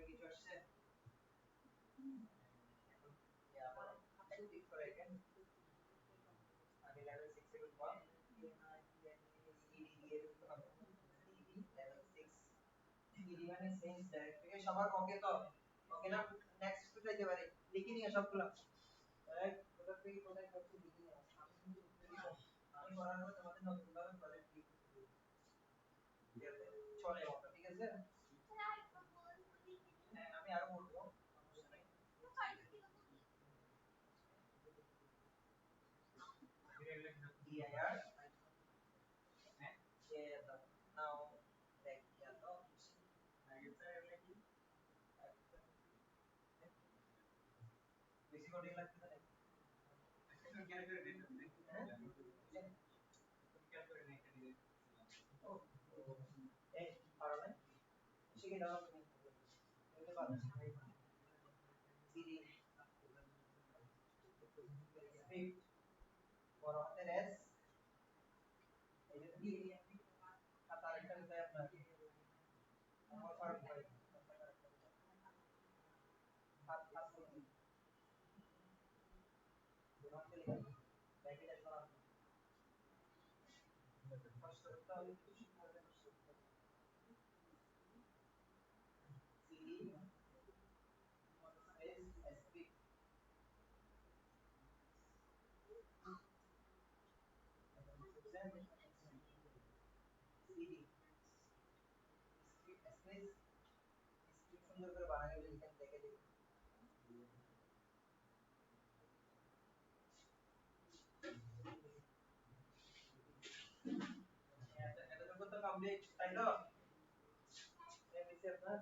কিছু আসছে আবার অ্যাক্টিভ করে again আমি লেভেল 6 এ ঢুকবো সিডি দিয়ে ঢুকতে হবে সিডি লেভেল 6 সিডি মানে সেন্স ডাইরেক্টরি সবার ওকে তো ওকে না নেক্সট টু যাইতে পারি লিখে নিয়ে সবগুলো এক কোথা থেকে কোথায় করতে লিখে নিয়ে আমি কিন্তু উত্তর দিব আমি করার পর তোমাদের নতুন ভাবে প্রজেক্ট লিখতে চলে যাবো ঠিক আছে হ্যাঁ আমি আরো বলবো সমস্যা নাই dir now back here to বেশি কোডিং লাগতে পারে একটু ক্যাল করে দিন হ্যাঁ ক্যাল করে নিন একটা দিন ও এই পারবে শিখে দাও তুমি এগুলো বাদ সিডি স্ক্রিপ্ট বড় হাতের এস এই যে কি খাতা একটা কোথায় আপনার আমার ফারুক ভাই হাত হাত করুন দুরন্তে লিখুন ব্যাকেটে সরান কষ্ট করতে হবে একটু শিখতে হবে কষ্ট করতে হবে CD space script CD script space script সুন্দর করে বানানো লিখেন দেখে দেখে এতটুকু তো কমপ্লিট তাই তো এমনিতে আপনার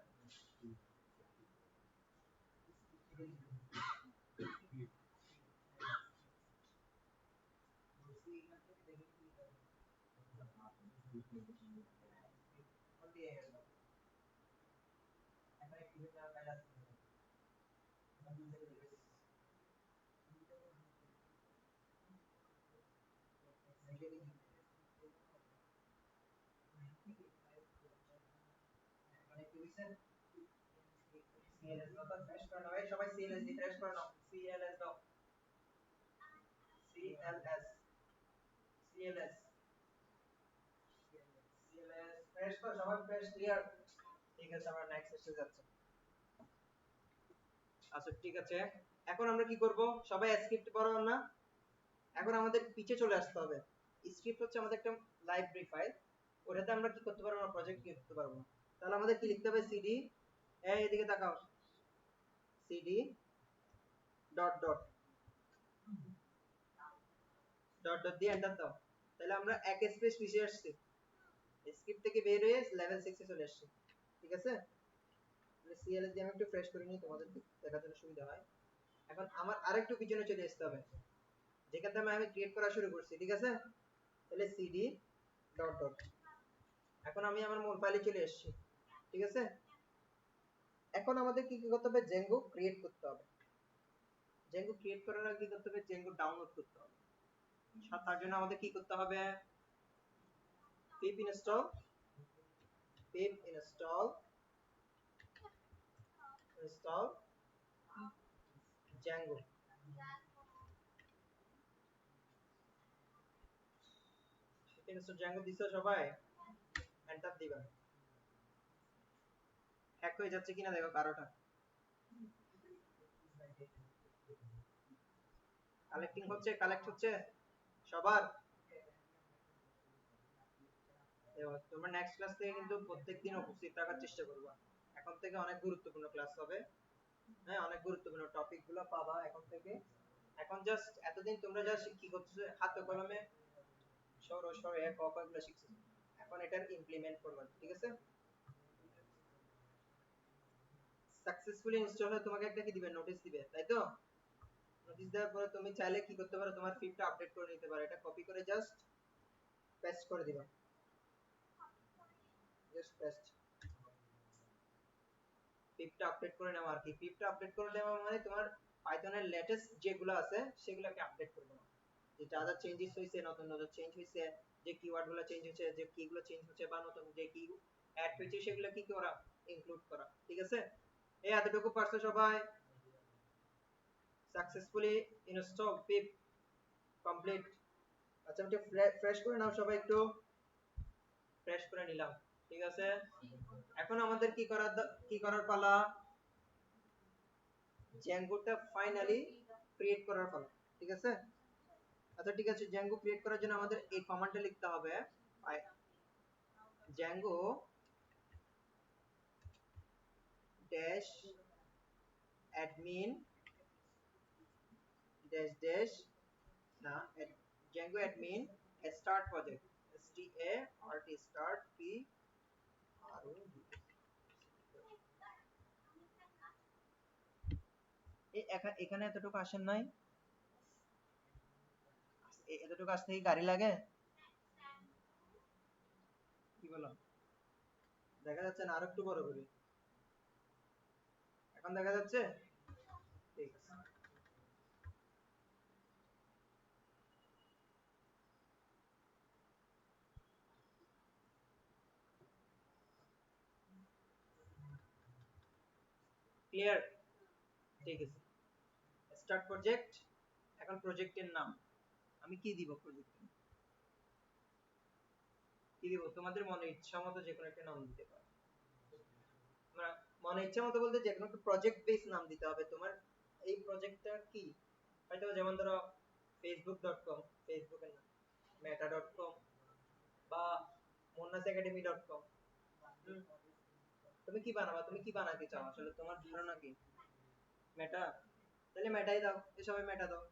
CLS দাও তো ফ্রেশ করে নাও এই সবাই CLS দি ফ্রেশ করে নাও CLS দাও CLS CLS CLS ফ্রেশ করো সবাই ফ্রেশ ক্লিয়ার ঠিক আছে আমরা নেক্সট স্টেজে যাচ্ছি আচ্ছা ঠিক আছে এখন আমরা কি করব সবাই স্ক্রিপ্ট পড়ো না এখন আমাদের পিছে চলে আসতে হবে স্ক্রিপ্ট হচ্ছে আমাদের একটা লাইব্রেরি ফাইল ওটাতে আমরা কি করতে পারবো না প্রজেক্ট কি করতে পারবো না তাহলে আমাদের কি লিখতে হবে সিডি এই এদিকে তাকাও CD dot dot dot dot দিয়ে এন্টার দাও তাহলে আমরা এক স্পেস পিছিয়ে আসছি স্ক্রিপ্ট থেকে বের হয়ে লেভেল 6 এ চলে আসছি ঠিক আছে তাহলে সিএলএস দিয়ে আমি একটু ফ্রেশ করে নিই তোমাদের দেখার জন্য সুবিধা হয় এখন আমার আরেকটু পিছনে চলে আসতে হবে যেখান থেকে আমি ক্রিয়েট করা শুরু করছি ঠিক আছে তাহলে সিডি ডট ডট এখন আমি আমার মূল ফাইলে চলে এসেছি ঠিক আছে এখন আমাদের কি কি করতে হবে জেঙ্গো ক্রিয়েট করতে হবে জেঙ্গো ক্রিয়েট করার আগে কি করতে হবে জেঙ্গো ডাউনলোড করতে হবে তার জন্য আমাদের কি করতে হবে pip install Django pip install Django দিছো সবাই এন্টার দিবা হ্যাক হয়ে যাচ্ছে কিনা দেখো কারোটা কালেক্ট হচ্ছে সবার তোমরা নেক্সট ক্লাস থেকে কিন্তু প্রত্যেকদিন উপস্থিত থাকার চেষ্টা করবা এখন থেকে অনেক গুরুত্বপূর্ণ ক্লাস হবে হ্যাঁ অনেক গুরুত্বপূর্ণ টপিক গুলো পাবা এখন থেকে এখন জাস্ট এতদিন তোমরা জাস্ট কি করছো হাতে কলমে সর এক গুলো শিখছো এখন এটার ইমপ্লিমেন্ট করবা ঠিক আছে সাকসেসফুলি ইনস্টল হয়ে তোমাকে একটা কি দিবে নোটিশ দিবে তাই তো নোটিশ দেওয়ার পরে তুমি চাইলে কি করতে পারো তোমার ফিডটা আপডেট করে নিতে পারো এটা কপি করে জাস্ট পেস্ট করে দিবা জাস্ট পেস্ট পিপটা আপডেট করে নাও আর কি পিপটা আপডেট করে নেওয়া মানে তোমার পাইথনের লেটেস্ট যেগুলো আছে সেগুলোকে আপডেট করে নাও যে যা যা চেঞ্জেস হইছে নতুন নতুন চেঞ্জ হইছে যে কিওয়ার্ড গুলো চেঞ্জ হচ্ছে যে কি গুলো চেঞ্জ হচ্ছে বা নতুন যে কি অ্যাড হইছে সেগুলো কি করা ইনক্লুড করা ঠিক আছে এই এতটুকু পারছো সবাই সাকসেসফুলি ইনস্টল পিপ কমপ্লিট আচ্ছা একটু ফ্রেশ করে নাও সবাই একটু ফ্রেশ করে নিলাম ঠিক আছে এখন আমাদের কি করার পালা জ্যাঙ্গোটা ফাইনালি ক্রিয়েট করার পালা ঠিক আছে আচ্ছা ঠিক আছে জ্যাঙ্গো ক্রিয়েট করার জন্য আমাদের এই কমান্ডটা লিখতে হবে Django dash admin dash dash না Django admin start project START start P আর এখানে এতটুকু আসেন নাই এতটুকু আসতে কি গাড়ি লাগে কি বলো দেখা যাচ্ছে না আরেকটু বড় করি এখন দেখা যাচ্ছে ঠিক আছে ক্লিয়ার ঠিক আছে স্টার্ট প্রজেক্ট এখন প্রজেক্টের নাম আমি কি দিব প্রজেক্টের কি দিব তোমাদের মনে ইচ্ছা মতো যে কোনো একটা নাম দিতে পারো তোমরা মনে ইচ্ছা মতো বলতে যে কোনো একটা প্রজেক্ট বেস নাম দিতে হবে তোমার এই প্রজেক্টটা কি হয়তো যেমন ধরো facebook.com ফেসবুকের নাম meta.com বা monasacademy.com তুমি কি বানাবা তুমি কি বানাতে চাও আসলে তোমার ধারণা কি মেটা তাহলে মেটাই দাও এই সবাই মেটা দাও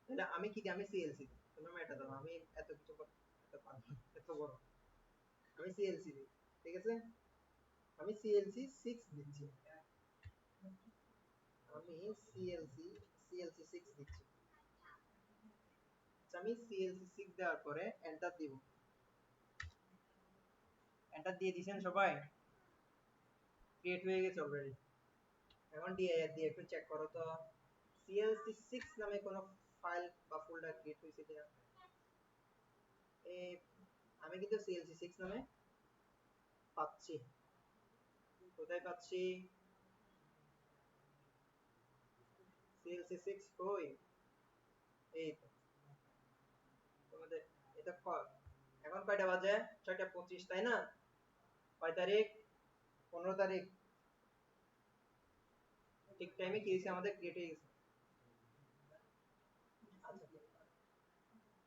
তাহলে আমি কি দিই আমি সিএলসি তুমি মেটা দাও আমি এত কিছু এত পারবো এত বড় আমি সিএলসি দিই ঠিক আছে আমি সিএলসি 6 দিচ্ছি আমি সিএলসি 6 দিচ্ছি আমি CLC6 দেওয়ার পরে এন্টার দিব। এন্টার দিয়ে দিয়েছেন সবাই? ক্রিয়েট হয়ে গেছে অলরেডি। এখন dir দিয়ে একটু চেক করো তো CLC6 নামে কোনো ফাইল বা ফোল্ডার ক্রিয়েট হয়েছে কিনা। এই আমি কিন্তু CLC6 নামে পাচ্ছি। কোথায় পাচ্ছি? CLC6 কই? এই তো তোমাদের এটা এখন কয়টা বাজে? 6:25 তাই না? কয় তারিখ? 15 তারিখ। ঠিক টাইমে কি হয়েছে আমাদের ক্রিয়েট হয়ে গেছে।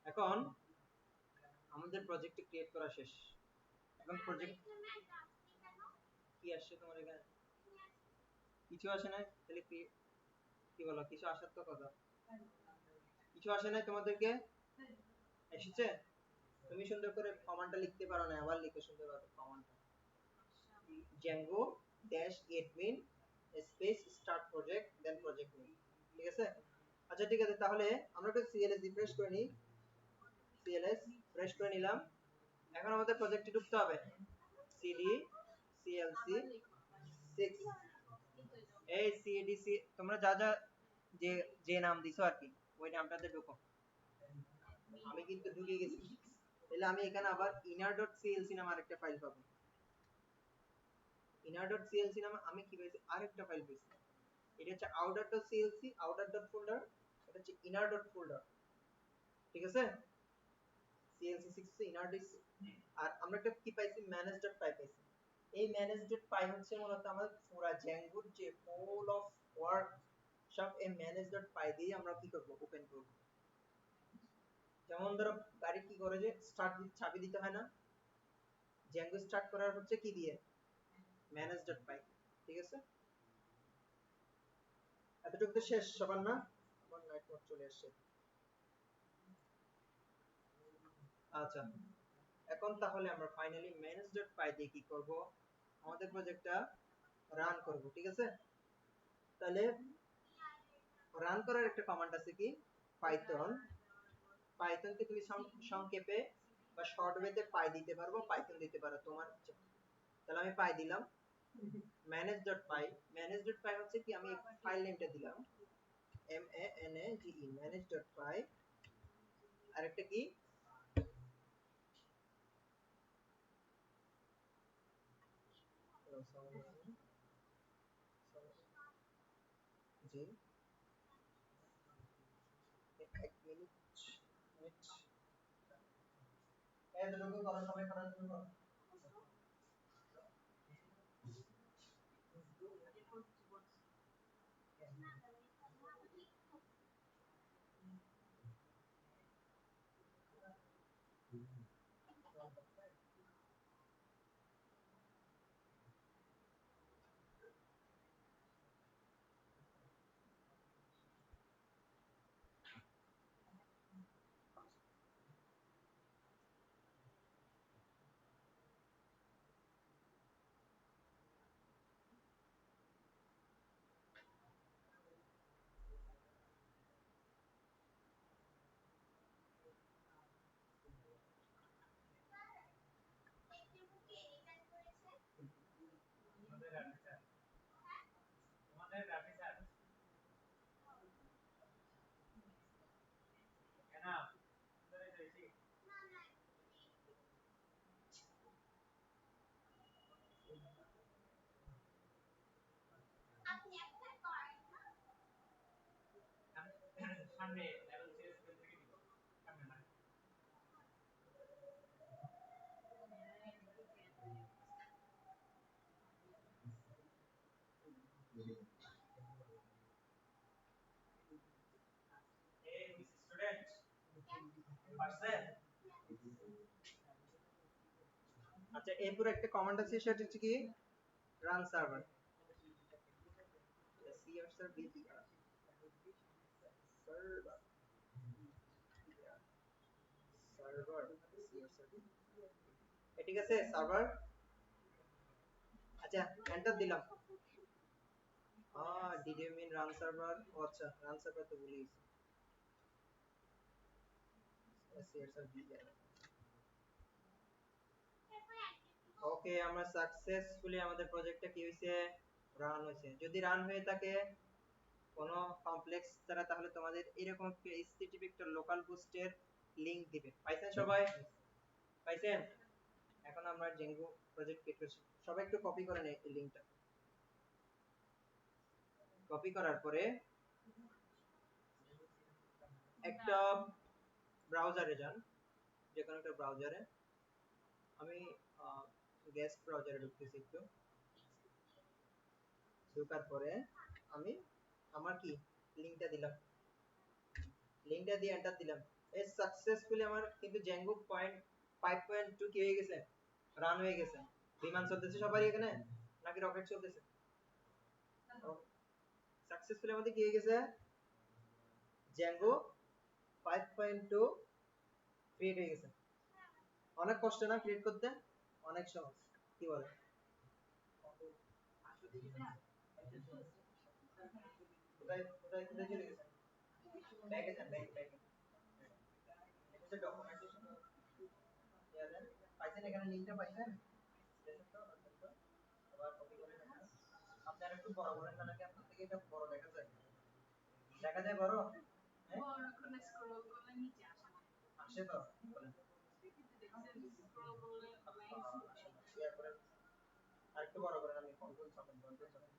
এখন আমাদের প্রজেক্টটি ক্রিয়েট করা শেষ। এখন প্রজেক্ট কি আসছে তোমার এখানে? কিছু আসে না তাহলে কি বলো? কিছু আসার তো কথা। কিছু আসে না তোমাদেরকে? এসেছে? তুমি সুন্দর করে কমান্ডটা লিখতে পারো না, আবার লিখে সুন্দর করে কমান্ডটা। Django -admin space start project then project name। ঠিক আছে? আচ্ছা ঠিক আছে, তাহলে আমরা একটু CLS রিফ্রেশ করে নিই। CLS ফ্রেশ করে নিলাম। এখন আমাদের প্রজেক্টে ঢুকতে হবে। cd clc 6 এই cdc তোমরা যা যা যে যে নাম দিছো আর কি ওই নামটাতে ঢুকো। আমি কিন্তু ঢুকে গেছি। তাহলে আমি এখানে আবার inner.clc নামে আরেকটা ফাইল পাবো। inner.clc নামে আমি কি পেয়েছি? আরেকটা ফাইল পেয়েছি। এটা হচ্ছে outer.clc outer.folder, এটা হচ্ছে inner.folder। ঠিক আছে? clc6 এ inner.disk আর আমরা একটা কি পাইছি? manage.py পাইছি। এই manage.py হচ্ছে মূলত আমাদের পুরা Django যে হোল অফ ওয়ার্ক সব এই manage.py দিয়ে আমরা কি করব? ওপেন করব। যেমন ধরো গাড়ি কি করে যে স্টার্ট চাবি দিতে হয় না? Django স্টার্ট করার হচ্ছে কি দিয়ে? manage.py। ঠিক আছে? এতটুকু তো শেষ সবার না? আমার নাইট মোড চলে আসছে। আচ্ছা, এখন তাহলে আমরা ফাইনালি manage.py দিয়ে কি করব? আমাদের প্রজেক্টটা রান করব। ঠিক আছে? তাহলে রান করার একটা কমান্ড আছে কি? পাইথন। পাইথনকে তুমি সংক্ষেপে বা শর্ট ওয়েতে পাই দিতে পারবো, পাইথন দিতে পারো তোমার ইচ্ছা। তাহলে আমি পাই দিলাম manage.py। manage.py হচ্ছে কি? আমি ফাইল নেমটা দিলাম manage manage.py। আরেকটা কি? জি এক মিনিট মিনিট এতটুকু করার সময় করার জন্য আচ্ছা এরপর একটা কমান্ড আছে, সেটা হচ্ছে কি? Run server server. ঠিক আছে সার্ভার। আচ্ছা এন্টার দিলাম। Did you mean run server? আচ্ছা রান সার্ভার তো ভুলে গেছি। ওকে, আমরা সাকসেসফুলি আমাদের প্রজেক্টটা কি হয়েছে, রান হয়েছে। যদি রান হয়ে থাকে কোনো কমপ্লেক্স দ্বারা, তাহলে তোমাদের এরকম একটা এইচটিটিপি একটা লোকাল হোস্টের লিংক দিবে। পাইছেন সবাই? পাইছেন? এখন আমরা জেঙ্গো প্রজেক্ট ক্রিয়েট করছি। সবাই একটু কপি করে নেন এই লিংকটা। কপি করার পরে একটা ব্রাউজারে যান, যে কোনো একটা ব্রাউজারে। আমি গেস্ট ব্রাউজারে ঢুকতেছি একটু। ঢোকার পরে আমি আমার কি লিংকটা দিলাম, লিংকটা দিয়ে এন্টার দিলাম। এই সাকসেসফুলি আমার কিন্তু জেঙ্গো 5.2 কি হয়ে গেছে, রান হয়ে গেছে। বিমান চলতেছে সবারই এখানে নাকি রকেট চলতেছে? সাকসেসফুলি আমাদের কি হয়ে গেছে, জেঙ্গো 5.2 ক্রিয়েট হয়ে গেছে। অনেক কষ্ট না ক্রিয়েট করতে? অনেক সহজ, কি বলে? কোথায় কোথায় কোথায় চলে গেছে? ব্যাগে যান, ব্যাগে এটা ডকুমেন্টেশন দেন। পাইছেন? এখানে লিংকটা পাইছেন? দেখেন তো, দেখেন তো। আবার কপি করে নেন। আপনারা একটু বড় করেন, নাকি আপনার থেকে এটা বড় দেখা যায়? দেখা যায় বড়? হ্যাঁ, বড় করে স্ক্রল করলে নিচে আসে না। আসে তো বলেন। স্ক্রল করলে লাইন শেয়ার করেন। আরেকটু বড় করেন, আমি কন্ট্রোল চাপেন, কন্ট্রোল চাপেন।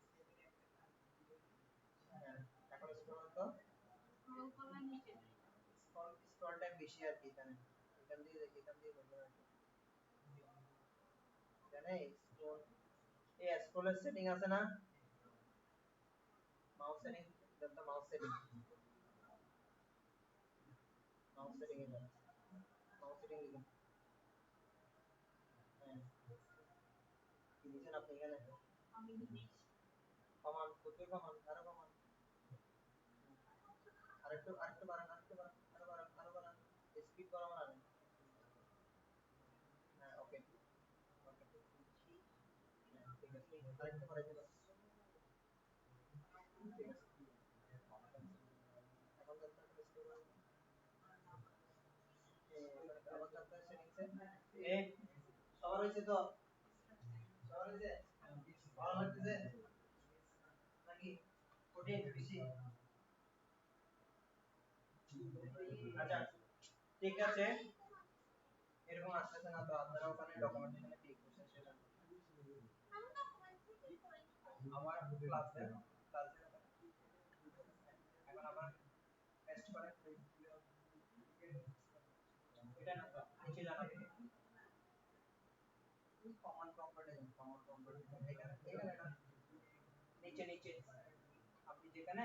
হ্যাঁ, এখন স্ক্রল তো, স্ক্রল করলে নিচে যায়। স্ক্রলটা বেশি আর কি এখানে, এখান দিয়ে বলবো আর কি। এখানে স্ক্রল, এই স্ক্রলের সেটিং আছে না, মাউস সেটিং, দেন তো মাউস সেটিং, মাউস সেটিং এ যান, মাউস সেটিং লিখুন। হ্যাঁ, কি লিখেন আপনি এখানে? আমি লিখেছি কমান, প্রচুর কমান, আরো কমান, আরেকটু আরেকটু বাড়ান, আরেকটু বাড়ান, আরো বাড়ান, আরো বাড়ান, স্পিড বাড়ানো না। হ্যাঁ, ওকে ওকে, হ্যাঁ ঠিক আছে, আরেকটু বাড়াই দিলাম। ঠিক আছে, এখন দেখতে স্ক্রল করুন। আবার চাপতে সেটিংসে। এই সবার হইছে তো? সবার হইছে? ভালো লাগতেছে নাকি কঠিন বেশি? আচ্ছা ঠিক আছে, এরকম আসতেছে না তো আপনারা ওখানে ডকুমেন্টেশনে ক্লিক করছেন সেটা আমার ক্লাসে, ক্লাসে এখন আবার টেস্ট করেন। এটা না তো নিচে জানা কমন প্রপার্টি, কমন প্রপার্টি এখানে, এখানে না, নিচে নিচে আপনি যেখানে,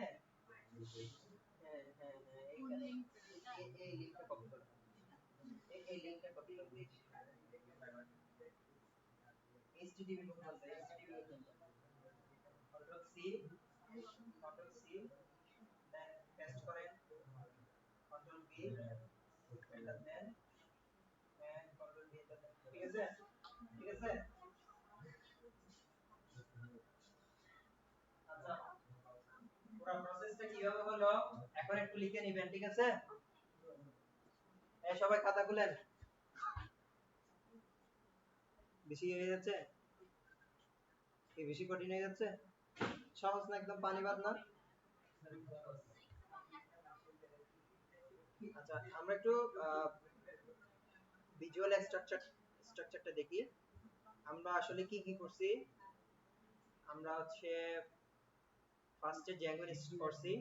হ্যাঁ হ্যাঁ হ্যাঁ এইখানে এই লিংকটা কপি করুন, এই লিংকটা কপি করুন, http লিখুন, http লিখুন, control C, control C, then paste করেন, কন্ট্রোল ভি, এন্টার দেন, এন্ড কন্ট্রোল ভি এন্টার দেন। ঠিক আছে, ঠিক আছে। আচ্ছা, পুরো প্রসেসটা কিভাবে হলো এখন একটু লিখে নেবেন, ঠিক আছে? এই সবাই খাতা খুলেন। বেশি হয়ে যাচ্ছে কি, বেশি কঠিন হয়ে যাচ্ছে? সহজ না, একদম পানি ভাত না? আচ্ছা, আমরা একটু ভিজুয়াল স্ট্রাকচারটা দেখি। আমরা আসলে কি কি করছি। আমরা হচ্ছে ফার্স্টে জ্যাঙ্গো ইনস্টল করছি,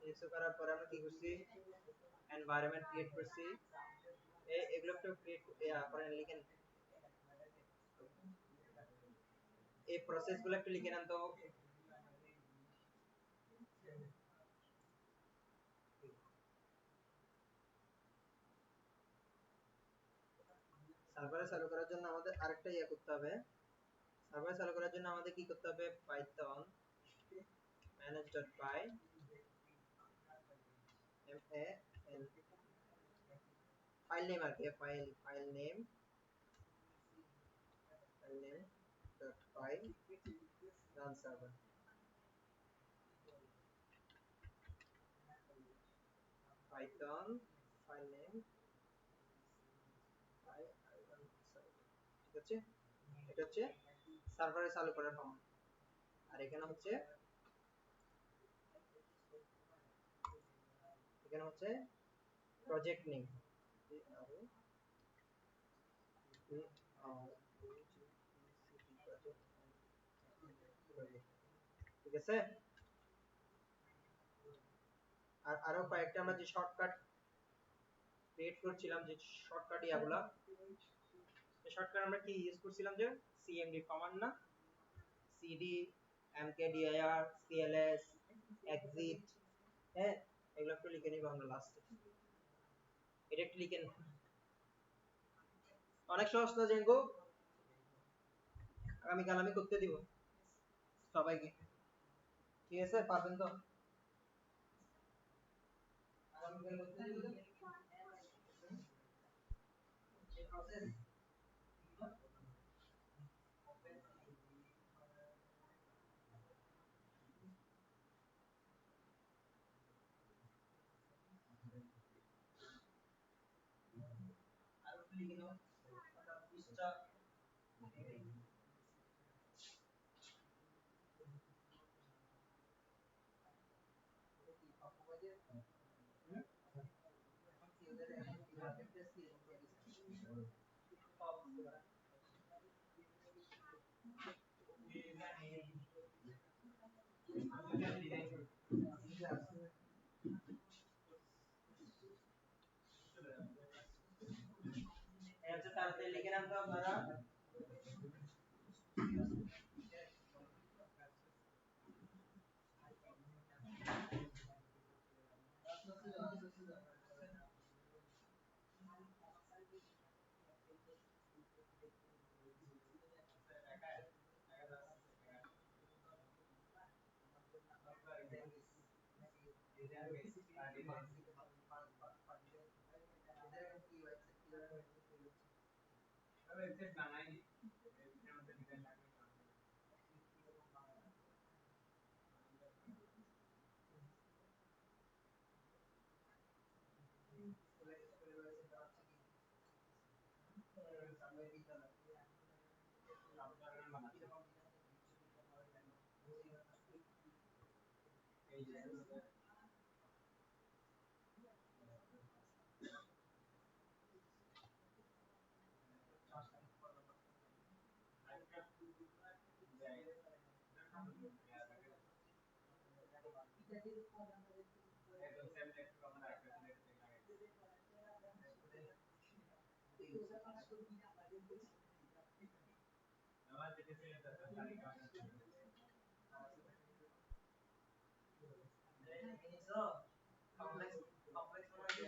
ইনস্টল করার পরে আমরা কি করছি, এনভায়রনমেন্ট ক্রিয়েট করছি। এগুলো একটু ক্রিয়েট করেন, লিখেন এই প্রসেসগুলো একটু লিখে নেন তো। সার্ভারে চালু করার জন্য আমাদের আরেকটা ইয়া করতে হবে। সার্ভারে চালু করার জন্য আমাদের কি করতে হবে, Python manage.py man file name আর কি, file name dot py run server, Python file name এটা হচ্ছে সার্ভারে চালু করার কমান্ড। আর এখানে হচ্ছে প্রজেক্ট নেম। ঠিক আছে। আর আরো কয়েকটা আমরা যে শর্টকাট ক্রিয়েট করছিলাম, যে শর্টকাট ইয়াগুলা, এই শর্টকাট আমরা কি ইউজ করছিলাম, যে সিএমডি কমান্ড না, সিডি, mkdir, cls, exit, হ্যাঁ, এগুলো একটু লিখে নিব আমরা লাস্টে। এটা একটু লিখে নিব, অনেক সহজ না জেঙ্গো? আগামীকাল আমি করতে দিব সবাইকে, ঠিক আছে? পারবেন তো? আগামীকাল করতে দিব তো এই প্রসেস। আর একটু লিখে নাও, ওটা পৃষ্ঠা। তাড়াতাড়ি লিখে নাও তো আপনারা। কমপ্লেক্স কমপ্লেক্স বানাইছি।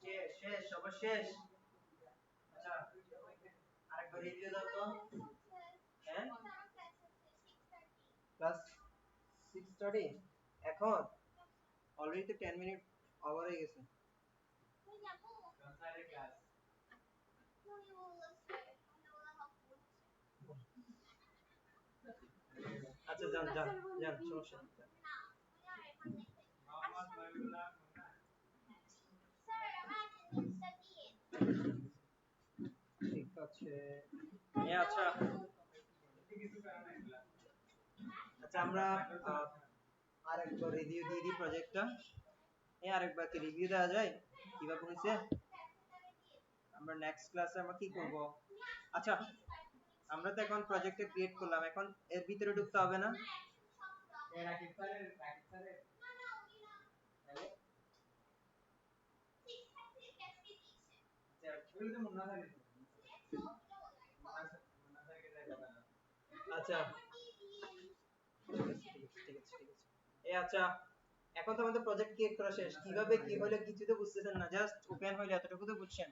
শেষ শেষ সবার শেষ। আচ্ছা, আরেকবার রিভিউ দাও তো। ক্লাস 6:30 এখন অলরেডি তো 10 মিনিট ওভার হয়ে গেছে। আচ্ছা যান যান যান, সমস্যা নেই। ঠিক আছে। আচ্ছা আচ্ছা, আমরা আরেকবার রিভিউ দিয়ে দিই প্রজেক্টটা। আরেকবার কি রিভিউ দেওয়া যায় কিভাবে হয়েছে? আমরা নেক্সট ক্লাসে আমরা কি করব? আচ্ছা, আমরা তো এখন প্রজেক্টে ক্রিয়েট করলাম, এখন এর ভিতরে ঢুকতে হবে না? আচ্ছা ঠিক আছে। আচ্ছা, এখন তো আমাদের প্রজেক্ট ক্রিয়েট করা শেষ। কিভাবে কি হলো কিছু তো বুঝতেছেন না, জাস্ট ওপেন হইলো এতটুকু তো বুঝছেন।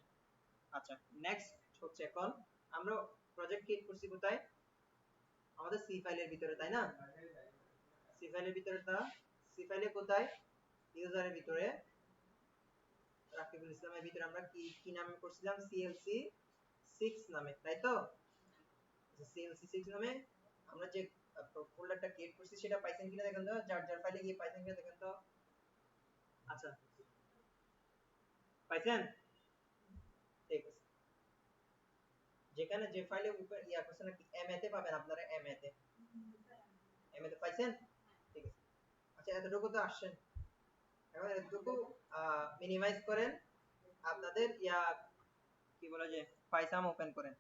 আচ্ছা, নেক্সট হচ্ছে এখন আমরা প্রজেক্ট ক্রিয়েট করছি কোথায়? আমাদের সি ফাইলের ভিতরে, তাই না? সি ফাইলের ভিতরে, সি ফাইলে কোথায়? ইউজারের ভিতরে, রাকিবুল ইসলামের ভিতরে আমরা কি নামে করছিলাম? সিএলসি 6 নামে, তাই তো? সিএলসি 6 নামে আমরা যে ফোল্ডারটা ক্রিয়েট করছি সেটা পাইছেন কিনা দেখেন তো, যার ফাইলে গিয়ে পাইছেন কিনা দেখেন তো। আচ্ছা, পাইছেন? ঠিক আছে। যেখানে যে ফাইলে উপর ইয়া করছেন নাকি এমএ তে পাবেন আপনারা, এমএ তে পাইছেন? ঠিক আছে। আচ্ছা, এতটুকু তো আসছেন। এখন এতটুকু মিনিমাইজ করেন, আপনাদের ইয়া কি বলা যায়, পাইসাম ওপেন করেন।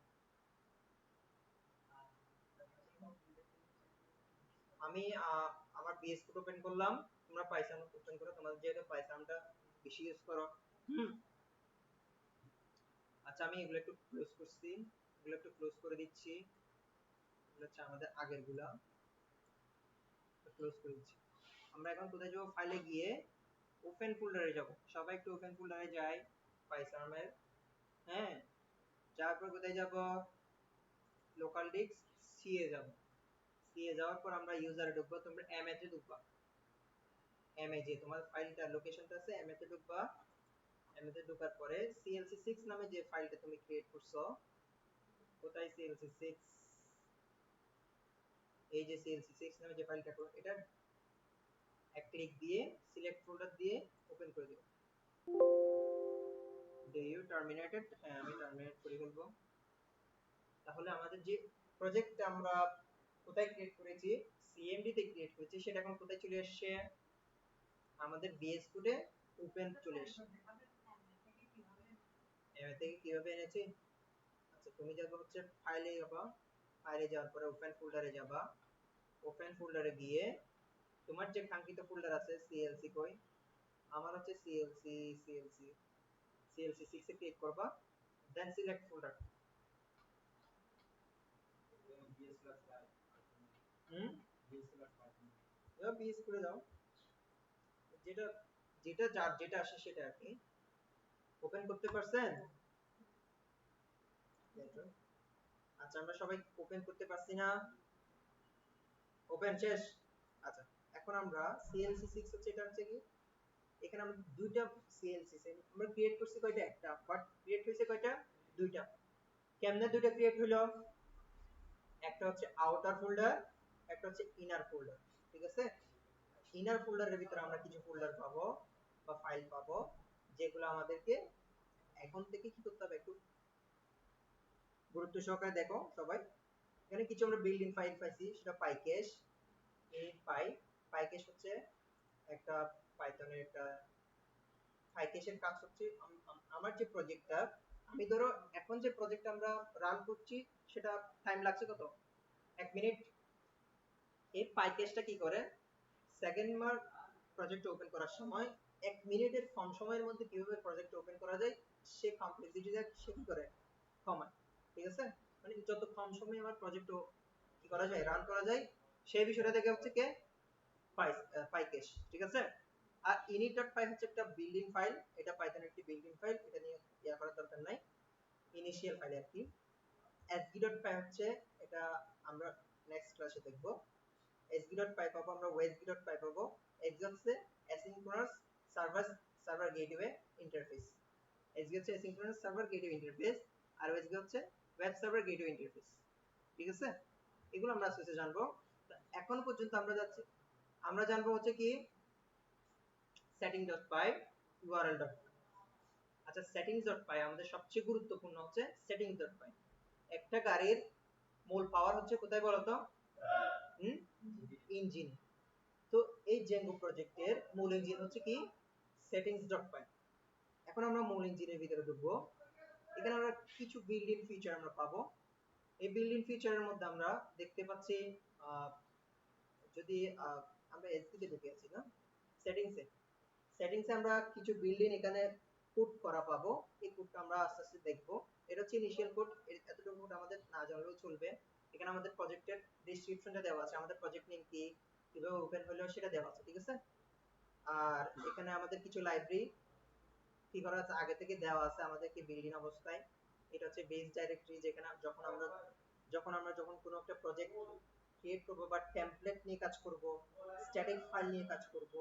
আমি আমার বিএস কোড ওপেন করলাম, তোমরা পাইসাম ওপেন করো, তোমাদের যেহেতু পাইসামটা বেশি ইউজ করো। আচ্ছা, আমি এগুলো একটু ক্লোজ করছি, এগুলো একটু ক্লোজ করে দিচ্ছি। এগুলো হচ্ছে আমাদের আগের গুলা, ক্লোজ করে দিচ্ছি। আমরা এখন কোথায় যাব? ফাইলে গিয়ে ওপেন ফোল্ডারে যাব। সবাই একটু ওপেন ফোল্ডারে যাই, পাইসামের। হ্যাঁ, যাওয়ার পর কোথায় যাব? লোকাল ডিস্ক সি এ যাব। সি এ যাওয়ার পর আমরা ইউজারে ঢুকবো, তোমরা এমএ তে ঢুকবা। এমএ যে তোমার ফাইলটা লোকেশনটা আছে, এমএ তে ঢুকবা। এমএ তে ঢোকার পরে সিএলসি 6 নামে যে ফাইলটা তুমি ক্রিয়েট করছো, কোথায় সিএলসি 6? এই যে সিএলসি 6 নামে যে ফাইলটা করো, এটা এক ক্লিক দিয়ে সিলেক্ট ফোল্ডার দিয়ে ওপেন করে দিও। Do you terminated? হ্যাঁ, আমি টার্মিনেট করে ফেলবো। তাহলে আমাদের যে প্রজেক্টটা আমরা কোথায় ক্রিয়েট করেছি, সিএমডি তে ক্রিয়েট করেছি, সেটা এখন কোথায় চলে আসছে? আমাদের বিএস কোডে ওপেন চলে আসছে। এমএ থেকে কিভাবে এনেছি? আচ্ছা, তুমি যাবে হচ্ছে ফাইলে যাবা, ফাইলে যাওয়ার পরে ওপেন ফোল্ডারে যাবা। ওপেন ফোল্ডারে গিয়ে তোমার যে কাঙ্ক্ষিত ফোল্ডার আছে, সিএলসি কই, আমার হচ্ছে সিএলসি সিএলসি সিএলসি 6 এ ক্লিক করবা, দেন সিলেক্ট ফোল্ডার। বিএস করে দাও, যেটা যেটা যার যেটা আসে সেটা আর কি। ওপেন করতে পারছেন? আচ্ছা, আমরা সবাই ওপেন করতে পারছি না? ওপেন শেষ। আচ্ছা, এখন আমরা সিএলসি 6 হচ্ছে, এটা হচ্ছে কি, এখানে আমরা দুইটা সিএলসি আমরা ক্রিয়েট করছি কয়টা? একটা, বাট ক্রিয়েট হয়েছে কয়টা? দুইটা। কেমনে দুইটা ক্রিয়েট হলো? একটা হচ্ছে আউটার ফোল্ডার, একটা হচ্ছে ইনার ফোল্ডার। ঠিক আছে? ইনার ফোল্ডারের ভিতরে আমরা কিছু ফোল্ডার পাবো বা ফাইল পাবো, যেগুলো আমাদেরকে এখন থেকে কি করতে হবে, একটু গুরুত্ব সহকারে দেখো সবাই। এখানে কিছু আমরা বিল্ডিং ফাইল পাইছি, সেটা পাইকেশ, ইনিট পাই। পাইকেশ হচ্ছে একটা পাইথনের একটা, পাইকেশের কাজ হচ্ছে আমার যে প্রজেক্টটা, আমি ধরো এখন যে প্রজেক্ট আমরা রান করছি, সেটা টাইম লাগছে কত? 1 মিনিট। এই পাইকেশটা কি করে, সেকেন্ড মার্ক প্রজেক্ট ওপেন করার সময় 1 মিনিটের কম সময়ের মধ্যে কিভাবে প্রজেক্ট ওপেন করা যায়, সে কমপ্লেক্সিটিটা সে কি করে, কমায়। ঠিক আছে? মানে যত কম সময়ে আমার প্রজেক্ট কি করা যায়, রান করা যায়, সেই বিষয়টা দেখে হচ্ছে কে, পাইকেশ। ঠিক আছে? আর init.py হচ্ছে একটা বিল্ডিং ফাইল, এটা পাইথনের একটি বিল্ডিং ফাইল, এটা নিয়ে ইয়া করার দরকার নাই, ইনিশিয়াল ফাইল আর কি। ascii.py হচ্ছে এটা আমরা নেক্সট ক্লাসে দেখব। sb.py পাবো আমরা, osb.py পাবো। এক্স হচ্ছে asynchronous server gateway interface, SB হচ্ছে অ্যাসিনক্রোনাস সার্ভার গেটওয়ে ইন্টারফেস, আর ওএসবি হচ্ছে ওয়েব সার্ভার গেটওয়ে ইন্টারফেস। ঠিক আছে, এগুলো আমরা আস্তে আস্তে জানবো। এখন পর্যন্ত আমরা জানবো হচ্ছে কি setting.py, url.py। আচ্ছা, settings.py আমাদের সবচেয়ে গুরুত্বপূর্ণ হচ্ছে settings.py। একটা গাড়ির মূল পাওয়ার হচ্ছে কোথায় বলতো? ইঞ্জিন। তো এই জেঙ্গো প্রজেক্টের মূল ইঞ্জিন হচ্ছে কি settings.py। এখন আমরা মূল ইঞ্জিনের ভিতরে ঢুকবো। এখানে আমরা কিছু বিল্ট ইন ফিচার আমরা পাবো। এই বিল্ট ইন ফিচারের মধ্যে আমরা দেখতে পাচ্ছি যদি আমরা এসপি তে ঢুকে আছি না, সেটিংসে আমরা কিছু বিল্ট ইন এখানে কোড করা পাবো। এই কোডটা আমরা আস্তে আস্তে দেখবো। এটা হচ্ছে ইনিশিয়াল কোড, এতটুকু কোড আমাদের না জানলেও চলবে। এখানে আমাদের প্রজেক্টের ডেসক্রিপশনটা দেওয়া আছে, আমাদের প্রজেক্ট নেম কি, কিভাবে ওপেন হলো সেটা দেওয়া আছে। ঠিক আছে, আর এখানে আমাদের কিছু লাইব্রেরি কি করা আছে আগে থেকে দেওয়া আছে আমাদেরকে বিল্ড ইন অবস্থায়। এটা হচ্ছে বেস ডাইরেক্টরি, যেখানে যখন কোনো একটা প্রজেক্ট ক্রিয়েট করব বা টেমপ্লেট নিয়ে কাজ করব, স্ট্যাটিক ফাইল নিয়ে কাজ করব,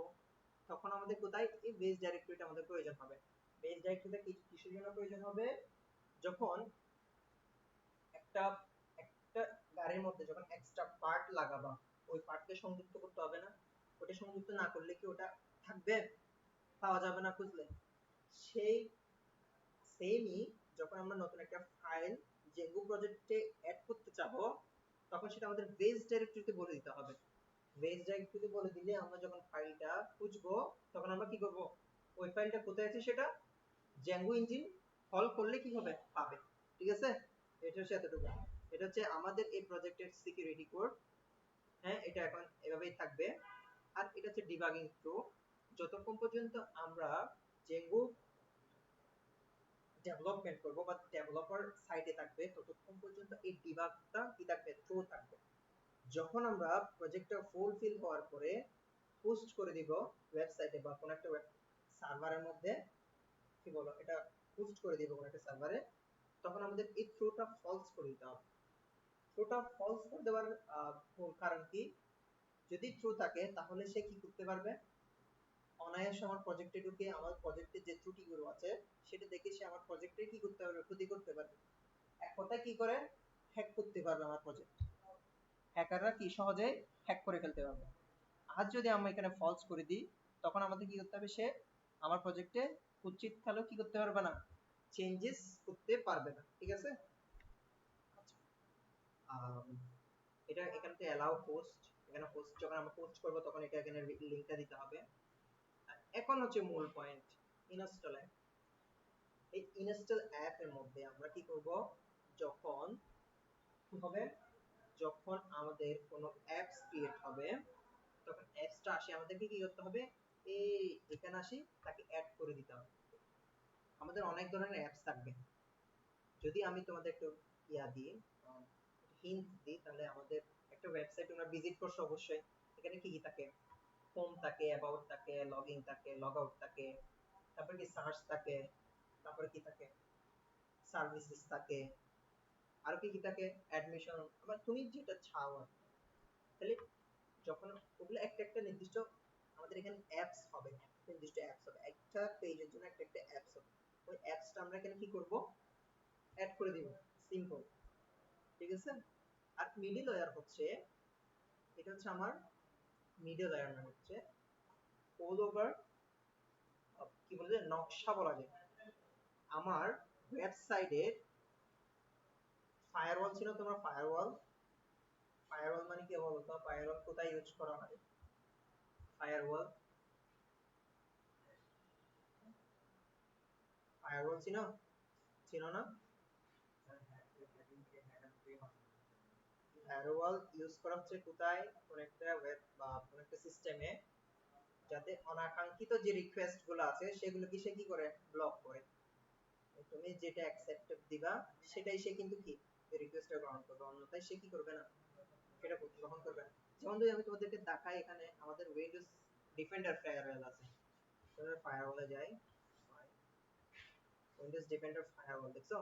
তখন আমাদের কোথায় এই বেস ডাইরেক্টরিটা আমাদের প্রয়োজন হবে। বেস ডাইরেক্টরিটা কিসের জন্য প্রয়োজন হবে? যখন একটা একটা গাড়ির মধ্যে যখন এক্সট্রা পার্ট লাগাবা, ওই পার্টকে সংযুক্ত করতে হবে না? ওটা সংযুক্ত না করলে কি ওটা থাকবে? পাওয়া যাবে না খুঁজলে। সেই সেমই যখন আমরা নতুন একটা ফাইল জেঙ্গো প্রজেক্টে অ্যাড করতে চাবো, তখন সেটা আমাদের বেস ডাইরেক্টরিতে বলে দিতে হবে। বেস ডাইরেক্টরিতে বলে দিলে আমরা যখন ফাইলটা খুঁজবো, তখন আমরা কি করব? ওই ফাইলটা কোথায় আছে সেটা জেঙ্গো ইঞ্জিন কল করলে কি হবে? পাবে। ঠিক আছে, এটা হচ্ছে এতটুকু। এটা হচ্ছে আমাদের এই প্রজেক্টের সিকিউরিটি কোড। হ্যাঁ, এটা এখন এভাবেই থাকবে। আর এটা হচ্ছে ডিবাগিং টু। যতক্ষণ পর্যন্ত আমরা জেঙ্গো ডেভেলপমেন্ট করব বা ডেভেলপার সাইডে থাকবে, ততক্ষণ পর্যন্ত এই ডিবাগটা কি থাকবে? ট্রু থাকবে। যখন আমরা প্রজেক্টটা ফুলফিল হওয়ার পরে পোস্ট করে দিব ওয়েবসাইটে বা কোনো একটা সার্ভারের মধ্যে, কি বলো, এটা পোস্ট করে দিব কোনো একটা সার্ভারে, তখন আমাদের এই ট্রুটা ফলস করে দিতে হবে। ট্রুটা ফলস করে দেওয়ার কারণ কি? যদি ট্রু থাকে তাহলে সে কি করতে পারবে? অনায়াসে আমার প্রজেক্টে ঢুকে আমার প্রজেক্টে যে ত্রুটিগুলো আছে সেটা দেখে সে আমার প্রজেক্টে কি করতে পারবে? ক্ষতি করতে পারবে। এক কথায় কি করে? হ্যাক করতে পারবে আমার প্রজেক্ট। হ্যাকাররা কি সহজে হ্যাক করে ফেলতে পারবে। আর যদি আমরা এখানে ফলস করে দিই, তখন আমাদের কি করতে হবে? সে আমার প্রজেক্টে কুচ্ছিত খালেও কি করতে পারবে না? চেঞ্জেস করতে পারবে না। ঠিক আছে, এটা এখানে তো অ্যালাউ পোস্ট, এখানে পোস্ট যখন আমরা পোস্ট করব তখন এটা এখানে লিংকটা দিতে হবে। এখন হচ্ছে মূল পয়েন্ট, ইনস্টল অ্যাপ। এই ইনস্টল অ্যাপ এর মধ্যে আমরা কি করব? যখন কি হবে? যখন আমাদের কোনো অ্যাপস ক্রিয়েট হবে, তখন অ্যাপসটা আসে আমাদেরকে কি করতে হবে? এই এখানে আসি তাকে অ্যাড করে দিতে হবে। আমাদের অনেক ধরনের অ্যাপস থাকবে। যদি আমি তোমাদের একটু দিই, হিন্ট দিই, তাহলে আমাদের একটা ওয়েবসাইট তোমরা ভিজিট করছো অবশ্যই। এখানে কি কি থাকে? হোম থাকে, অ্যাবাউট থাকে, লগইন থাকে, লগ আউট থাকে, তারপরে কি সার্চ থাকে, তারপরে কি থাকে? সার্ভিসেস থাকে, আর কি কি থাকে? অ্যাডমিশন। আবার তুমি যেটা চাও আর কি। তাহলে যখন ওগুলো একটা একটা নির্দিষ্ট আমাদের এখানে অ্যাপস হবে, নির্দিষ্ট অ্যাপস হবে, একটা পেজের জন্য একটা একটা অ্যাপস হবে। ওই অ্যাপসটা আমরা এখানে কি করব? অ্যাড করে দিব। সিম্পল। ঠিক আছে, আর মিডল লেয়ার হচ্ছে, এটা হচ্ছে আমার মিডল লেয়ার, মানে হচ্ছে অল ওভার, কি বলে, নকশা বলা যায় আমার ওয়েবসাইটের। ফায়ারওয়াল ছিল তোমার, ফায়ারওয়াল। ফায়ারওয়াল মানে কি বলতো? ফায়ারওয়াল কোথায় ইউজ করা হয়? ফায়ারওয়াল, ফায়ারওয়াল চিনো? চিনো না? ফায়ারওয়াল ইউজ করা হচ্ছে কোথায়? কোন একটা ওয়েব বা কোন একটা সিস্টেমে, যাতে অনাকাঙ্ক্ষিত যে রিকোয়েস্ট গুলো আছে সেগুলো কি সে কি করে? ব্লক করে। তুমি যেটা অ্যাকসেপ্ট দিবা সেটাই সে কিন্তু কি রিকোয়েস্টটা গ্রহণ করবে, অন্যথায় সে কি করবে না, সেটা গ্রহণ করবে না। যেমন যদি আমি তোমাদেরকে দেখাই, এখানে আমাদের উইন্ডোজ ডিফেন্ডার ফায়ারওয়াল আছে। তোমরা ফায়ারওয়ালে যাই, উইন্ডোজ ডিফেন্ডার ফায়ারওয়াল দেখছো?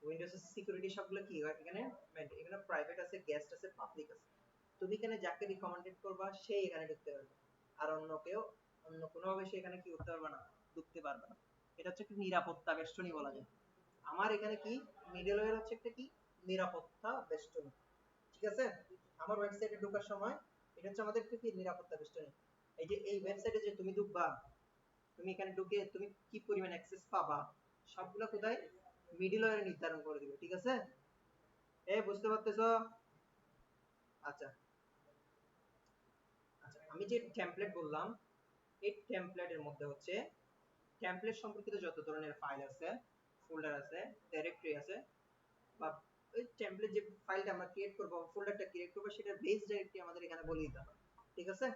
উইন্ডোজের সিকিউরিটি সবগুলো কি হয় এখানে, এখানে প্রাইভেট আছে, গেস্ট আছে, পাবলিক আছে। তুমি এখানে যাকে রিকমেন্ডেড করবা সেই এখানে ঢুকতে পারবে, আর অন্য কেউ অন্য কোনো ভাবে সে এখানে কি করতে পারবে না, ঢুকতে পারবে না। এটা হচ্ছে একটা নিরাপত্তা বেষ্টনী বলা যায়। আমার এখানে কি মিডলওয়্যার হচ্ছে একটা কি নিরাপত্তা বেষ্টনী, ঠিক আছে। আমার ওয়েবসাইটে ঢোকার সময় এটা হচ্ছে আমাদের কি নিরাপত্তা বেষ্টনী। এই যে এই ওয়েবসাইটে যে তুমি ঢুকবা, তুমি এখানে ঢুকে তুমি কি পরিমাণ অ্যাক্সেস পাবা সবগুলো কোথায় মিডলওয়্যার নির্ধারণ করে দিবে, ঠিক আছে। এই বুঝতে পারতেছো? আচ্ছা আচ্ছা, আমি যে টেমপ্লেট বললাম এই টেমপ্লেটের মধ্যে হচ্ছে টেমপ্লেট সম্পর্কিত যত ধরনের ফাইল আছে, ফোল্ডার আছে, ডাইরেক্টরি আছে, বা ওই টেমপ্লেট যে ফাইলটা আমরা ক্রিয়েট করব, ফোল্ডারটা ক্রিয়েট করব, সেটা বেস ডাইরেক্টরি আমাদের এখানে বলে দিতে হবে, ঠিক আছে।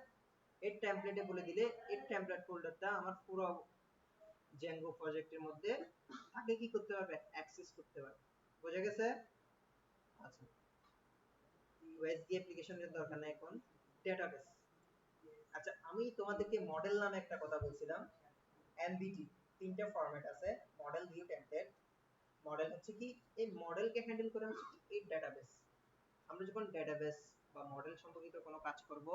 এই টেমপ্লেটে বলে দিলে এই টেমপ্লেট ফোল্ডারটা আমার পুরো জেঙ্গো প্রজেক্টের মধ্যে তাকে কি করতে পারবে, অ্যাক্সেস করতে পারবে। বোঝা গেছে? আচ্ছা, ওএসডি অ্যাপ্লিকেশনের দরকার নাই এখন, ডেটাবেস। আচ্ছা, আমি তোমাদেরকে মডেল নামে একটা কথা বলছিলাম, এমবিটি তিনটা ফরম্যাট আছে, মডেল, ভিউ, টেমপ্লেট। মডেল হচ্ছে কি এই মডেলকে হ্যান্ডেল করে হচ্ছে কি এই ডেটাবেস। আমরা যখন ডেটাবেস বা মডেল সম্পর্কিত কোনো কাজ করব,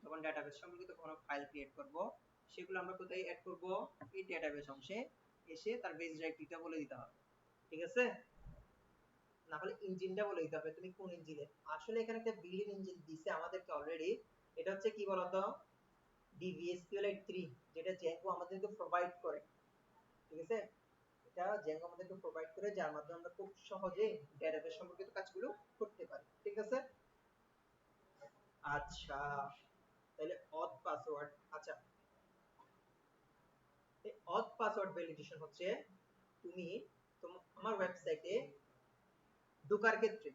যখন ডেটাবেস সম্পর্কিত কোনো ফাইল ক্রিয়েট করব, সেগুলো আমরা কোথায় অ্যাড করব, এই ডেটাবেস অংশে এসে তার বেস ডাইরেক্টরিটা বলে দিতে হবে, ঠিক আছে। না হলে ইঞ্জিনটা বলে দিতে হবে তুমি কোন ইঞ্জিনে। আসলে এখানে একটা বিল্ডিং ইঞ্জিন দিছে আমাদেরকে অলরেডি, এটা হচ্ছে কি বলতো, DVSQLite 3, যেটা জ্যাঙ্গো আমাদেরকে প্রোভাইড করে, ঠিক আছে। এটা জ্যাঙ্গো আমাদেরকে প্রোভাইড করে, যার মাধ্যমে আমরা খুব সহজে ডেটাবেস সম্পর্কিত কাজগুলো করতে পারি, ঠিক আছে। আচ্ছা, তাহলে অথ পাসওয়ার্ড। আচ্ছা, এই অথ পাসওয়ার্ড ভ্যালিডেশন হচ্ছে তুমি আমার ওয়েবসাইটে ঢোকার ক্ষেত্রে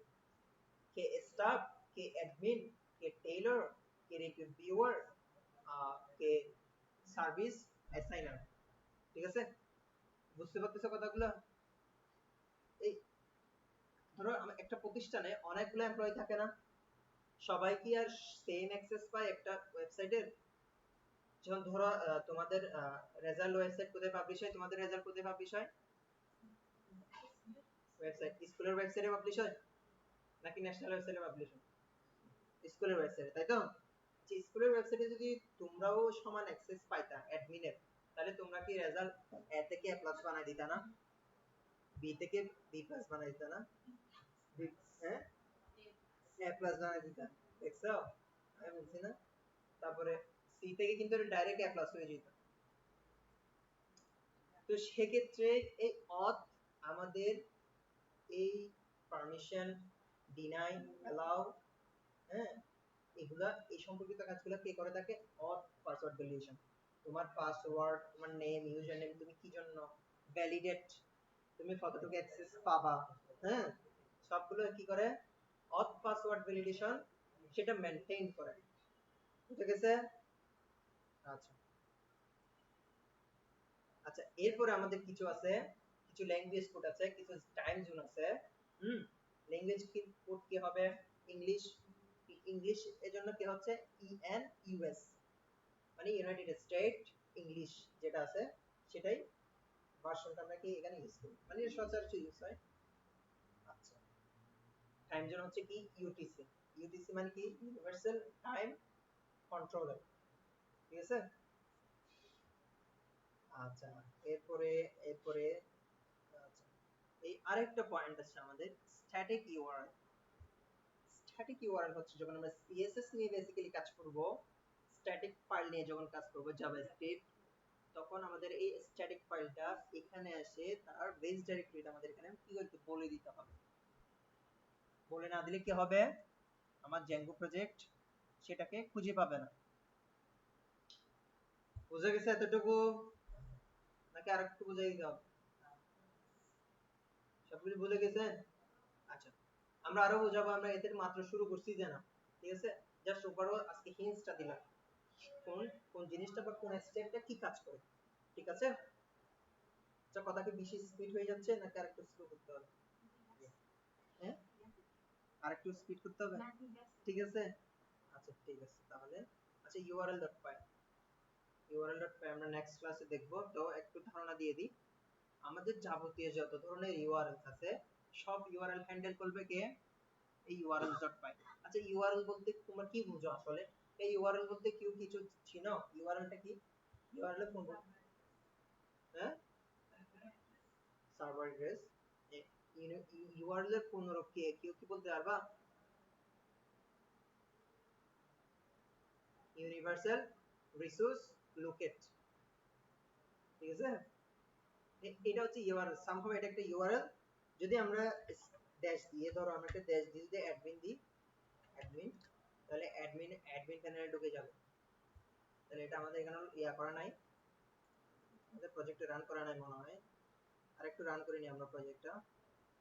কে স্টাফ, কে অ্যাডমিন, কে টেইলর, কে রিভিউয়ার, কে সার্ভিস অ্যাসাইনার, ঠিক আছে। বুঝতে পারতেছো কথাগুলো? এই ধরো একটা প্রতিষ্ঠানে অনেকগুলো এমপ্লয়ি থাকে না, সবাই কি আর সেম অ্যাক্সেস পায় একটা ওয়েবসাইটের? যেমন ধরো তোমাদের রেজাল্ট ওয়েবসাইট কোথায় পাবলিশ হয়, তোমাদের রেজাল্ট কোথায় পাবলিশ হয়? ওয়েবসাইট, স্কুলের ওয়েবসাইটে পাবলিশ হয় নাকি ন্যাশনাল ওয়েবসাইটে পাবলিশ হয়? স্কুলের ওয়েবসাইটে, তাই তো। যে স্কুলের ওয়েবসাইটে যদি তোমরাও সমান অ্যাক্সেস পাইতা অ্যাডমিনের, তাহলে তোমরা কি রেজাল্ট এ থেকে এ প্লাস বানাই দিতা না, বি থেকে বি প্লাস বানাই দিতা না? হ্যাঁ, এ প্লাস বানাই দিতা, দেখছো আমি বলছি না। তারপরে সি থেকে কিন্তু ডাইরেক্ট এ প্লাস হয়ে যেত। তো সেক্ষেত্রে এই অথ আমাদের এই পারমিশন, ডিনাই, অ্যালাউ, হ্যাঁ, এগুলা এই সম্পর্কিত কাজগুলো কে করে থাকে, অথ পাসওয়ার্ড ভ্যালিডেশন। তোমার পাসওয়ার্ড, তোমার নেম, ইউজার নেম, তুমি কি জন্য ভ্যালিডেট, তুমি কতটুকু অ্যাক্সেস পাবা, হ্যাঁ, সবগুলো কি করে অথ পাসওয়ার্ড ভ্যালিডেশন সেটা মেইনটেইন করে, বুঝে গেছে? আচ্ছা আচ্ছা, এরপরে আমাদের কিছু আছে, কিছু ল্যাঙ্গুয়েজ কোড আছে, কিছু টাইম জোন আছে। হুম, ল্যাঙ্গুয়েজ কোড কি হবে, ইংলিশ। ইংলিশ এর জন্য কি হচ্ছে ইএনইউএস, মানে ইউনাইটেড স্টেট ইংলিশ যেটা আছে সেটাই ভার্সনটা আমরা কি এখানে ইউজ করি, মানে সচরাচর ইউজ হয়। আচ্ছা, টাইম জোন হচ্ছে কি ইউটিসি। ইউটিসি মানে কি ইউনিভার্সাল টাইম কন্ট্রোলার, ঠিক আছে। আচ্ছা, এরপরে এরপরে আচ্ছা, এই আরেকটা পয়েন্ট আছে আমাদের, স্ট্যাটিক ইউআরএল। স্ট্যাটিক ইউআরএল হচ্ছে যখন আমরা সিএসএস নিয়ে বেসিক্যালি কাজ করব, স্ট্যাটিক ফাইল নিয়ে যখন কাজ করব জাভাস্ক্রিপ্ট, তখন আমাদের এই স্ট্যাটিক ফাইলটা এখানে এসে তার বেস ডাইরেক্টরিটা আমাদের এখানে কি করতে বলে দিতে হবে। বলে না দিলে কি হবে, আমার জ্যাঙ্গো প্রজেক্ট সেটাকে খুঁজে পাবে না। বুঝে গেছে এতটুকু নাকি আরেকটু বুঝাই দিতে হবে? সবগুলো বুঝে গেছেন? আচ্ছা, আমরা আরো বুঝাবো, আমরা এদের মাত্র শুরু করছি জানা, ঠিক আছে। জাস্ট ওভারঅল আজকে হিন্টসটা দিলাম কোন কোন জিনিসটা বা কোন স্টেপটা কি কাজ করে, ঠিক আছে। আচ্ছা, কথা কি বেশি স্পিড হয়ে যাচ্ছে নাকি আরেকটু স্লো করতে হবে? হ্যাঁ, আরেকটু স্পিড করতে হবে, ঠিক আছে। আচ্ছা ঠিক আছে তাহলে। আচ্ছা, url.py, url.py আমরা নেক্সট ক্লাসে দেখব। তো একটু ধারণা দিয়ে দিই, আমাদের যাবতীয় যত ধরনের ইউআরএল আছে সব ইউআরএল হ্যান্ডেল করবে কে? এই urls.py। আচ্ছা ইউআরএল বলতে তোমরা কি বুঝো আসলে? এই ইউআরএল বলতে কি কিছু চিনো? ইউআরএলটা কি? ইউআরএল কোন? হ্যাঁ, সার্ভার অ্যাড্রেস। ইউআরএল এর পূর্ণরূপ কি? কেউ কি বলতে পারবা? ইউনিভার্সাল রিসোর্স লোকেট, ঠিক আছে? এটা হচ্ছে ইউআরএল, সামহাউ এটা একটা ইউআরএল। যদি আমরা ড্যাশ দিয়ে, ধরো আমরা একটা ড্যাশ দিয়ে যদি অ্যাডমিন দিই, অ্যাডমিন, তাহলে অ্যাডমিন প্যানেলে ঢুকে যাবে। তাহলে এটা আমাদের এখানে ইয়া করা নাই, আমাদের প্রজেক্টে রান করা নাই মনে হয়। আর একটু রান করে নিই আমরা প্রজেক্টটা।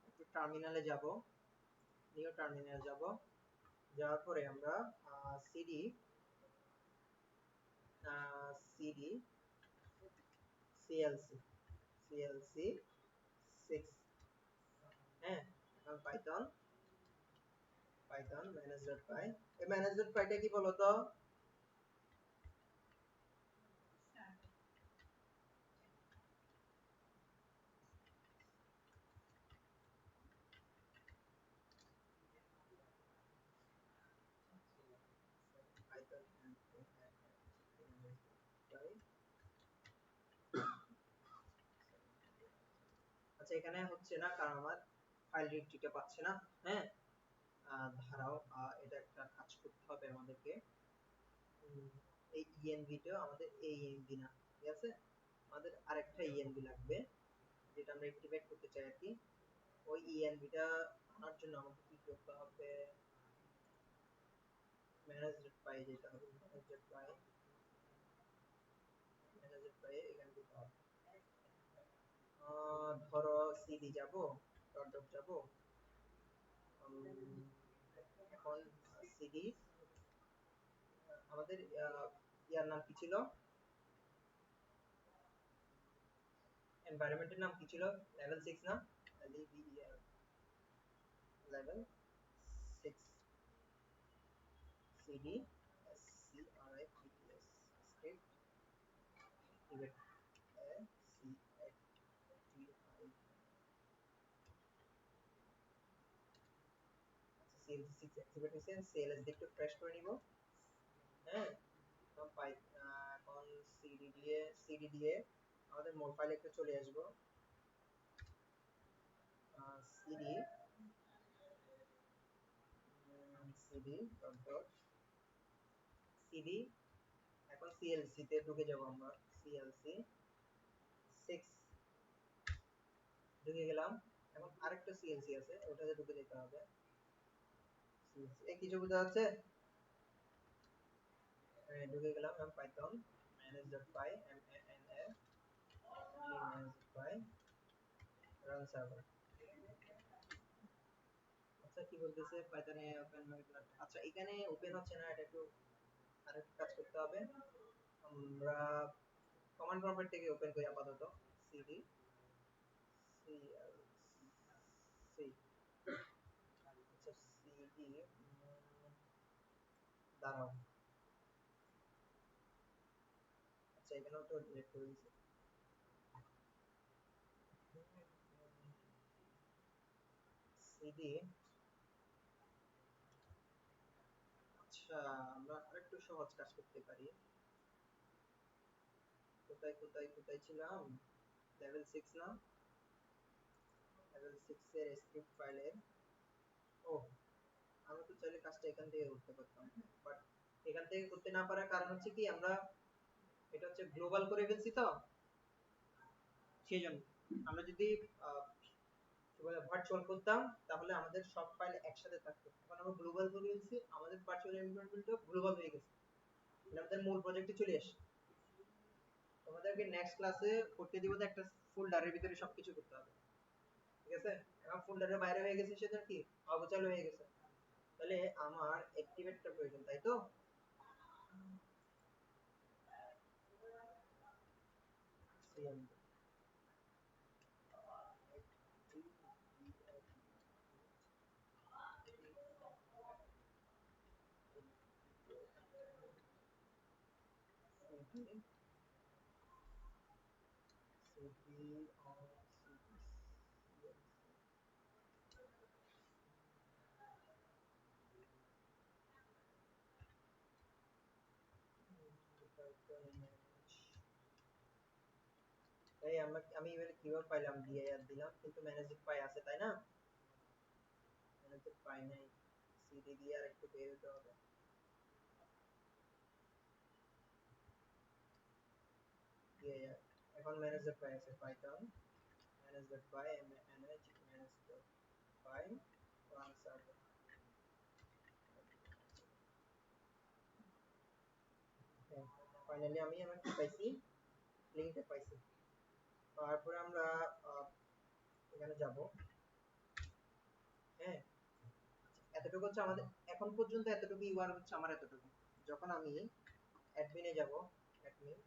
একটু টার্মিনালে যাব, নিউ টার্মিনাল যাব, যাওয়ার পরে আমরা সিডি সিডি সিএলসি সিএলসি 6, হ্যাঁ, এখন পাইথন পাইথন manage.py। এই manage.py টা কি বলতো? পাইথন আচ্ছা এখানে হচ্ছে না কারণ আমার ফাইল ডিরেক্টরিটা পাচ্ছে না। হ্যাঁ, ধারাও এটা একটা কাজ করতে হবে আমাদেরকে। এই ইএনভিটা আমাদের এই ইএনভি না, ঠিক আছে? আমাদের আরেকটা ইএনভি লাগবে যেটা আমরা অ্যাক্টিভেট করতে চাই আর কি। ওই ইএনভিটা আনার জন্য আমাদের কি করতে হবে? manage.py যেটা হবে, manage.py এখানে দিতে হবে। ধরো সিডি যাব, ডট ডট যাব, এখন সিডি আমাদের ইয়ার নাম কি ছিল? এনভায়রনমেন্টের নাম কি ছিল? লেভেল 6 না? Level 6 CD script script activate CL6 activate হয়েছে। CLS দিয়ে একটু ফ্রেশ করে নিব। হ্যাঁ, এখন পাই এখন সিডি দিয়ে আমাদের মোর ফাইলে একটু চলে আসবো। CD CD dot dot CD, এখন সিএলসি তে ঢুকে যাব আমরা। সিএলসি 6 ঢুকে গেলাম। এখন আরেকটা সিএলসি আছে, ওটাতে ঢুকে যেতে হবে। সিএলসি এই কিছু বোঝা যাচ্ছে? ঢুকে গেলাম। আমি Python manage.py manage.py run server. আচ্ছা কি বলতেছে পাইথনে ওপেন, আচ্ছা এখানে ওপেন হচ্ছে না, এটা একটু আরেকটু কাজ করতে হবে। আমরা কমান্ড প্রম্পট থেকে ওপেন করি আপাতত। সিডি সি আচ্ছা সিডি দাঁড়াও, আচ্ছা এখানেও তো ডিলেট করে দিয়েছে। সিডি, আচ্ছা আমরা আরেকটু সহজ কাজ করতে পারি। কোথায় কোথায় কোথায় ছিলাম? লেভেল 6 না? লেভেল 6 এর স্ক্রিপ্ট ফাইলে, ও আমরা তো চাইলে কাজটা এখান থেকে করতে পারতাম, বাট এখান থেকে করতে না পারার কারণ হচ্ছে কি আমরা এটা হচ্ছে গ্লোবাল করে ফেলছি তো, সেজন্য। আমরা যদি ভার্চুয়াল করতাম তাহলে আমাদের সব ফাইল একসাথে থাকতো। এখন আমরা গ্লোবাল করে ফেলছি, আমাদের ভার্চুয়াল এনভায়রনমেন্টও গ্লোবাল হয়ে গেছে, মানে আমাদের মূল প্রজেক্টে চলে আসে। তোমাদেরকে নেক্সট ক্লাসে করতে দিব, একটা ফোল্ডারের ভিতরে সবকিছু করতে হবে, ঠিক আছে? এখন ফোল্ডারের বাইরে হয়ে গেছে সেটা কি অগোছালো হয়ে গেছে। তাহলে আমার অ্যাক্টিভেটটা প্রয়োজন, তাই তো? CMD CD on CD, আমি ইমেল কিভাবে পাইলাম দিয়ে দিলাম, কিন্তু ম্যানেজড পাই আছে তাই না? ম্যানেজড পাই নাই, সিডি দিয়ে আর একটু বের হতে হবে। এখন ম্যানেজড পাই আছে, পাইথন ম্যানেজড পাই ম্যানেজড পাই রান সার্ভার। ফাইনালি আমি আমার কি পাইছি, লিংকটা পাইছি। তারপরে আমরা এখানে যাব। হ্যাঁ, এতটুকু হচ্ছে আমাদের এখন পর্যন্ত, এতটুকু ইউআর হচ্ছে আমার এতটুকু। যখন আমি অ্যাডমিনে যাব, অ্যাডমিন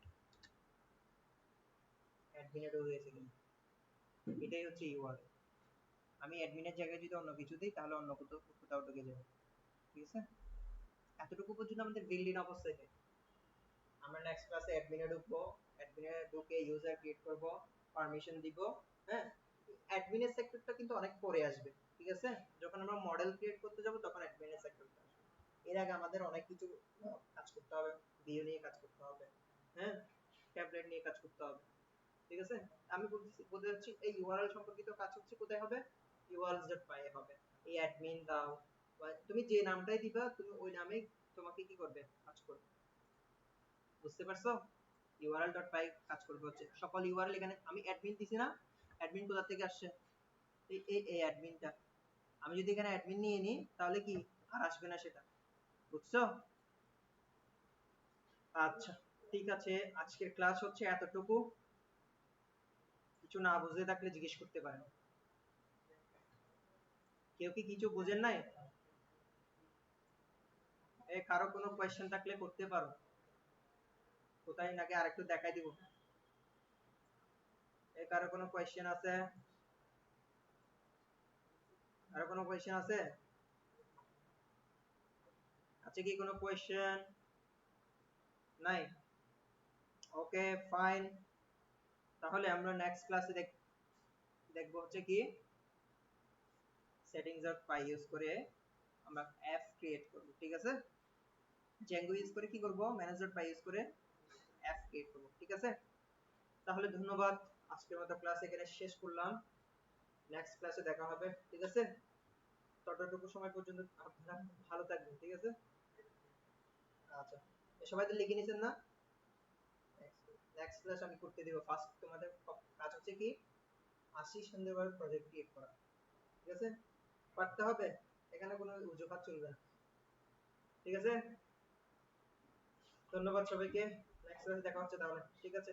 অ্যাডমিনে ঢুকে গেছি, এটাই হচ্ছে ইউআর। আমি অ্যাডমিনের জায়গায় যদি অন্য কিছু দিই তাহলে অন্য কোথাও কোথাও ঢুকে যাবে। ঠিক আছে, এতটুকু পর্যন্ত আমাদের বিল্ড ইন অবস্থায় থাকে। আমরা নেক্সট ক্লাসে অ্যাডমিনে ঢুকবো, অ্যাডমিনে ঢুকে ইউজার ক্রিয়েট করব, পারমিশন দিব। হ্যাঁ, অ্যাডমিনের সেক্টরটা কিন্তু অনেক পরে আসবে। ঠিক আছে, যখন আমরা মডেল ক্রিয়েট করতে যাব তখন অ্যাডমিনের সেক্টরটা আসবে। এর আগে আমাদের অনেক কিছু কাজ করতে হবে, ভিউ নিয়ে কাজ করতে হবে, হ্যাঁ, ট্যাবলেট নিয়ে কাজ করতে হবে। ঠিক আছে, আমি বলতে চাচ্ছি এই ইউআরএল সম্পর্কিত কাজ হচ্ছে কোথায় হবে, urls.py এ হবে। এই অ্যাডমিন দাও বা তুমি যে নামটাই দিবা, তুমি ওই নামে তোমাকে কি করবে, কাজ করবে। বুঝতে পারছো? url.py কাজ করবে হচ্ছে সকল ইউআরএল। এখানে আমি অ্যাডমিন দিছি না, অ্যাডমিন কোথা থেকে আসছে, এই এই এই অ্যাডমিনটা। আমি যদি এখানে অ্যাডমিন নিয়ে নিই তাহলে কি আর আসবে না সেটা। বুঝছো? আচ্ছা, ঠিক আছে, আজকের ক্লাস হচ্ছে এতটুকু। কিছু না বুঝে থাকলে জিজ্ঞেস করতে পারেন। কেউ কি কিছু বুঝেন নাই? কারো কোনো কোয়েশ্চেন থাকলে করতে পারো। কোথায় নাকি আরেকটু দেখাই দিব। কারো কোনো কোয়েশ্চেন আছে? আরো কোনো কোয়েশ্চেন আছে? আছে কি কোনো কোয়েশ্চেন? নাই? ওকে, ফাইন। তাহলে আমরা নেক্সট ক্লাসে দেখবো হচ্ছে কি settings.py ইউজ করে আমরা অ্যাপ ক্রিয়েট করব। ঠিক আছে, Django ইউজ করে কি করব, manage.py ইউজ করে অ্যাপ ক্রিয়েট করব। ঠিক আছে, তাহলে ধন্যবাদ। আজকের মতো ক্লাস এখানে শেষ করলাম, নেক্সট ক্লাসে দেখা হবে। ঠিক আছে, ততটুকু সময় পর্যন্ত আপনারা ভালো থাকবেন। ঠিক আছে, আচ্ছা, সবাই তো লিখে নিছেন না? নেক্সট ক্লাস আমি করতে দেব। ফার্স্ট তোমাদের কাজ হচ্ছে কি 80 সুন্দরভাবে প্রজেক্ট ক্রিয়েট করা। ঠিক আছে, পারতে হবে, এখানে কোনো অজুহাত চলবে না। ঠিক আছে, ধন্যবাদ সবাইকে, নেক্সট ক্লাসে দেখা হচ্ছে তাহলে। ঠিক আছে।